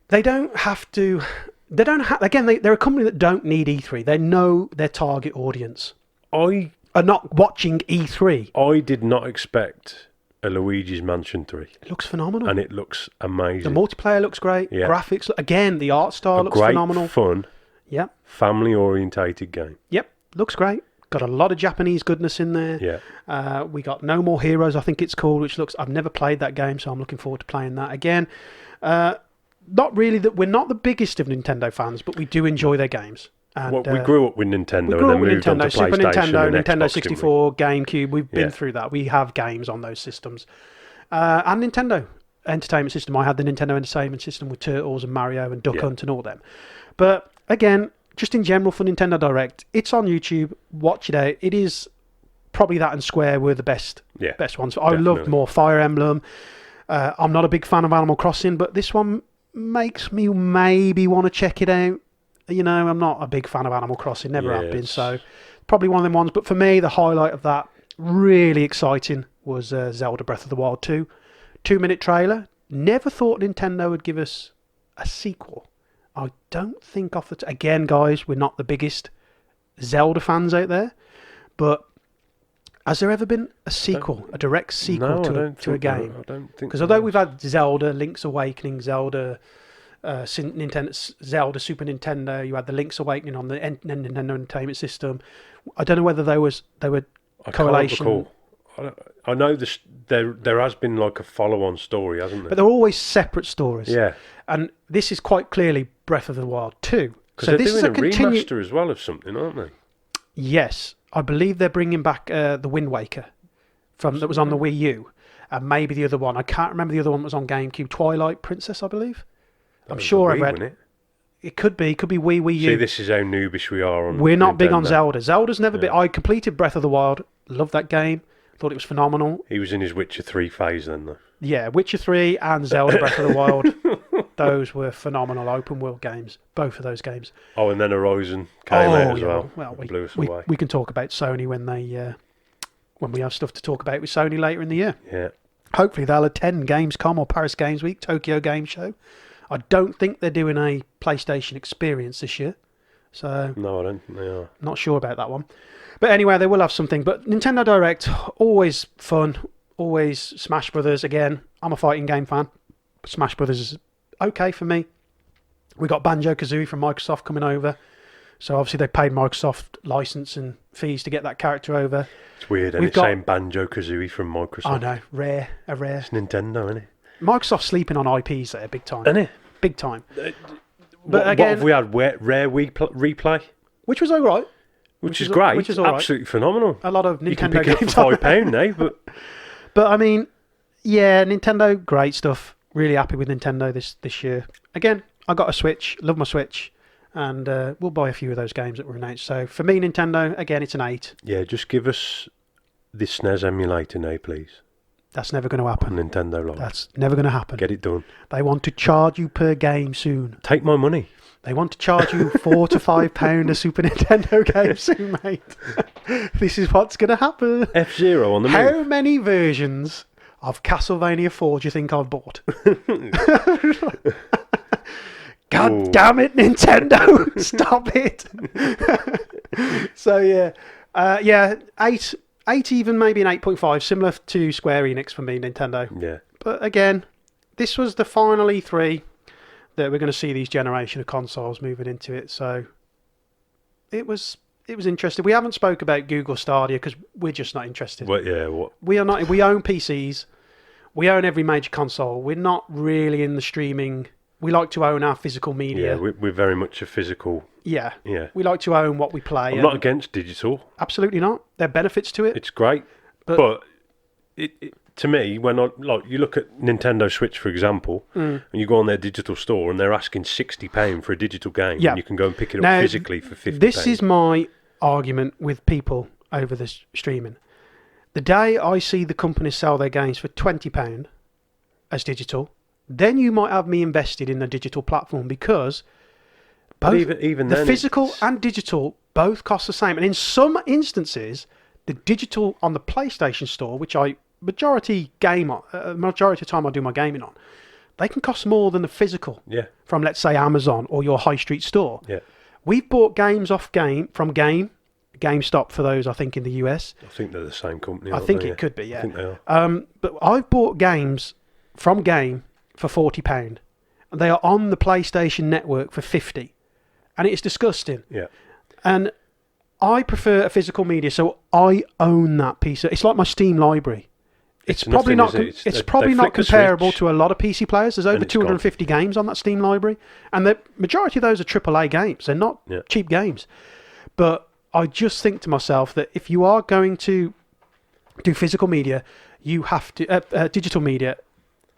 they don't have to. They don't have. Again, they're a company that don't need E3. They know their target audience. I are not watching E3. I did not expect a Luigi's Mansion 3. It looks phenomenal. And it looks amazing. The multiplayer looks great. Yeah. Graphics, again, the art style looks phenomenal. Great fun. Yep. Family-orientated game. Yep. Looks great. Got a lot of Japanese goodness in there. Yeah. We got No More Heroes, I think it's called, which looks... I've never played that game, so I'm looking forward to playing that again. Not really that we're not the biggest of Nintendo fans, but we do enjoy their games. And, we grew up with Nintendo and then moved on to Super PlayStation Nintendo, and Nintendo Xbox, 64, GameCube. We've been through that. We have games on those systems. And Nintendo Entertainment System. I had the Nintendo Entertainment System with Turtles and Mario and Duck Hunt and all them. But again, just in general for Nintendo Direct, it's on YouTube. Watch it out. It is probably that and Square were the best ones. I loved more Fire Emblem. I'm not a big fan of Animal Crossing, but this one makes me maybe want to check it out. You know, I'm not a big fan of Animal Crossing, never have been, so probably one of them ones. But for me, the highlight of that, really exciting, was Zelda Breath of the Wild 2. 2-minute trailer. Never thought Nintendo would give us a sequel. I don't think again, guys, we're not the biggest Zelda fans out there, but has there ever been a sequel, a direct sequel to a game? I don't think. Because although we've had Zelda, Link's Awakening, Zelda... Zelda Super Nintendo, you had the Link's Awakening on the Nintendo Entertainment System. I don't know whether they were correlation. Can't recall. I know there has been like a follow-on story, hasn't there? But they're always separate stories. Yeah. And this is quite clearly Breath of the Wild 2. Because they're doing a remaster as well of something, aren't they? Yes. I believe they're bringing back the Wind Waker that was on the Wii U. And maybe the other one. I can't remember the other one that was on GameCube. Twilight Princess, I believe. I'm sure I've read. It could be Wii U. See, this is how noobish we are on We're not big on Nintendo. Zelda. Zelda's never been... I completed Breath of the Wild. Loved that game. Thought it was phenomenal. He was in his Witcher 3 phase then, though. Yeah, Witcher 3 and Zelda Breath of the Wild. Those were phenomenal open world games. Both of those games. Oh, and then Horizon came out as well. Well, blew us away. we can talk about Sony when we have stuff to talk about with Sony later in the year. Yeah. Hopefully they'll attend Gamescom or Paris Games Week, Tokyo Game Show. I don't think they're doing a PlayStation experience this year. So No, I don't think they are. Not sure about that one. But anyway, they will have something. But Nintendo Direct, always fun. Always Smash Brothers. Again, I'm a fighting game fan. Smash Brothers is okay for me. We got Banjo-Kazooie from Microsoft coming over. So obviously they paid Microsoft license and fees to get that character over. It's weird, and it's saying Banjo-Kazooie from Microsoft. I know, rare. It's Nintendo, isn't it? Microsoft's sleeping on IPs there, big time. Isn't it? Big time. But again, what have we had? Rare Replay? Which was alright. Which is great. Which is all absolutely right. Phenomenal. A lot of Nintendo you can pick games it up for £5 now, but I mean, yeah, Nintendo, great stuff. Really happy with Nintendo this year. Again, I got a Switch, love my Switch, and we'll buy a few of those games that were announced. So for me, Nintendo, again, it's an 8. Yeah, just give us the SNES emulator now, please. That's never going to happen. On Nintendo Live. That's never going to happen. Get it done. They want to charge you per game soon. Take my money. They want to charge you £4 to £5 a Super Nintendo game soon, mate. This is what's going to happen. F-Zero on the move. How many versions of Castlevania 4 do you think I've bought? God damn it, Nintendo! Stop it! So yeah, 8 even, maybe an 8.5, similar to Square Enix for me, Nintendo. Yeah. But again, this was the final E3 that we're going to see these generation of consoles moving into it. So it was interesting. We haven't spoke about Google Stadia because we're just not interested. Well, yeah, what? We are not. We own PCs. We own every major console. We're not really in the streaming. We like to own our physical media. Yeah, we're very much a physical. Yeah. Yeah. We like to own what we play. I'm not against digital. Absolutely not. There are benefits to it. It's great, but to me, when you look at Nintendo Switch, for example, and you go on their digital store and they're asking £60 for a digital game, and you can go and pick it up physically for £50. This is my argument with people over this streaming. The day I see the companies sell their games for £20 as digital, then you might have me invested in a digital platform because both even the then physical and digital both cost the same. And in some instances, the digital on the PlayStation Store, which majority of the time I do my gaming on, they can cost more than the physical from, let's say, Amazon or your high street store. Yeah. We've bought games from GameStop for those, I think, in the US. I think they're the same company. I think it could be, yeah. I think they are. But I've bought games from Game for £40, and they are on the PlayStation Network for £50, and it's disgusting. Yeah. And I prefer a physical media, so I own that piece. It's like my Steam library. It's probably not. It's probably not comparable to a lot of PC players. There's over 250 games on that Steam library, and the majority of those are AAA games. They're not cheap games. But I just think to myself that if you are going to do physical media, you have to digital media.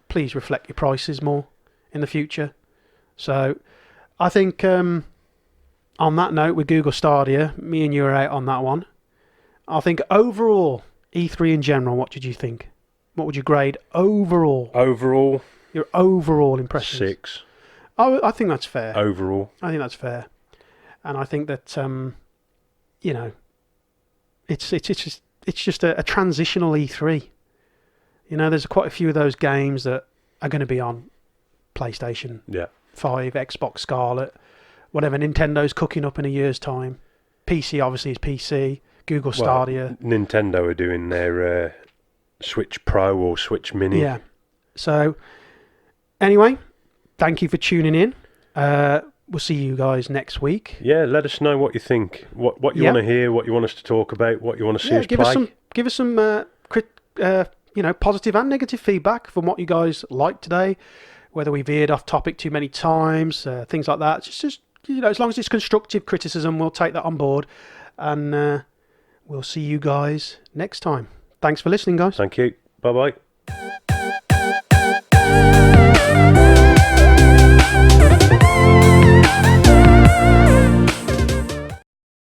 Please reflect your prices more in the future. So, I think on that note, with Google Stadia, me and you are out on that one. I think overall, E3 in general, what did you think? What would you grade overall? Overall? Your overall impressions? 6. I think that's fair. Overall? I think that's fair. And I think that, it's just a transitional E3. There's quite a few of those games that are going to be on PlayStation 5, Xbox Scarlet, whatever Nintendo's cooking up in a year's time. PC obviously is PC. Google Stadia. Nintendo are doing their Switch Pro or Switch Mini. Yeah. So, anyway, thank you for tuning in. We'll see you guys next week. Yeah, let us know what you think, what you want to hear, what you want us to talk about, what you want to see us play. Give us some positive and negative feedback from what you guys liked today, whether we veered off topic too many times, things like that. Just as long as it's constructive criticism, we'll take that on board, and we'll see you guys next time. Thanks for listening, guys. Thank you. Bye-bye.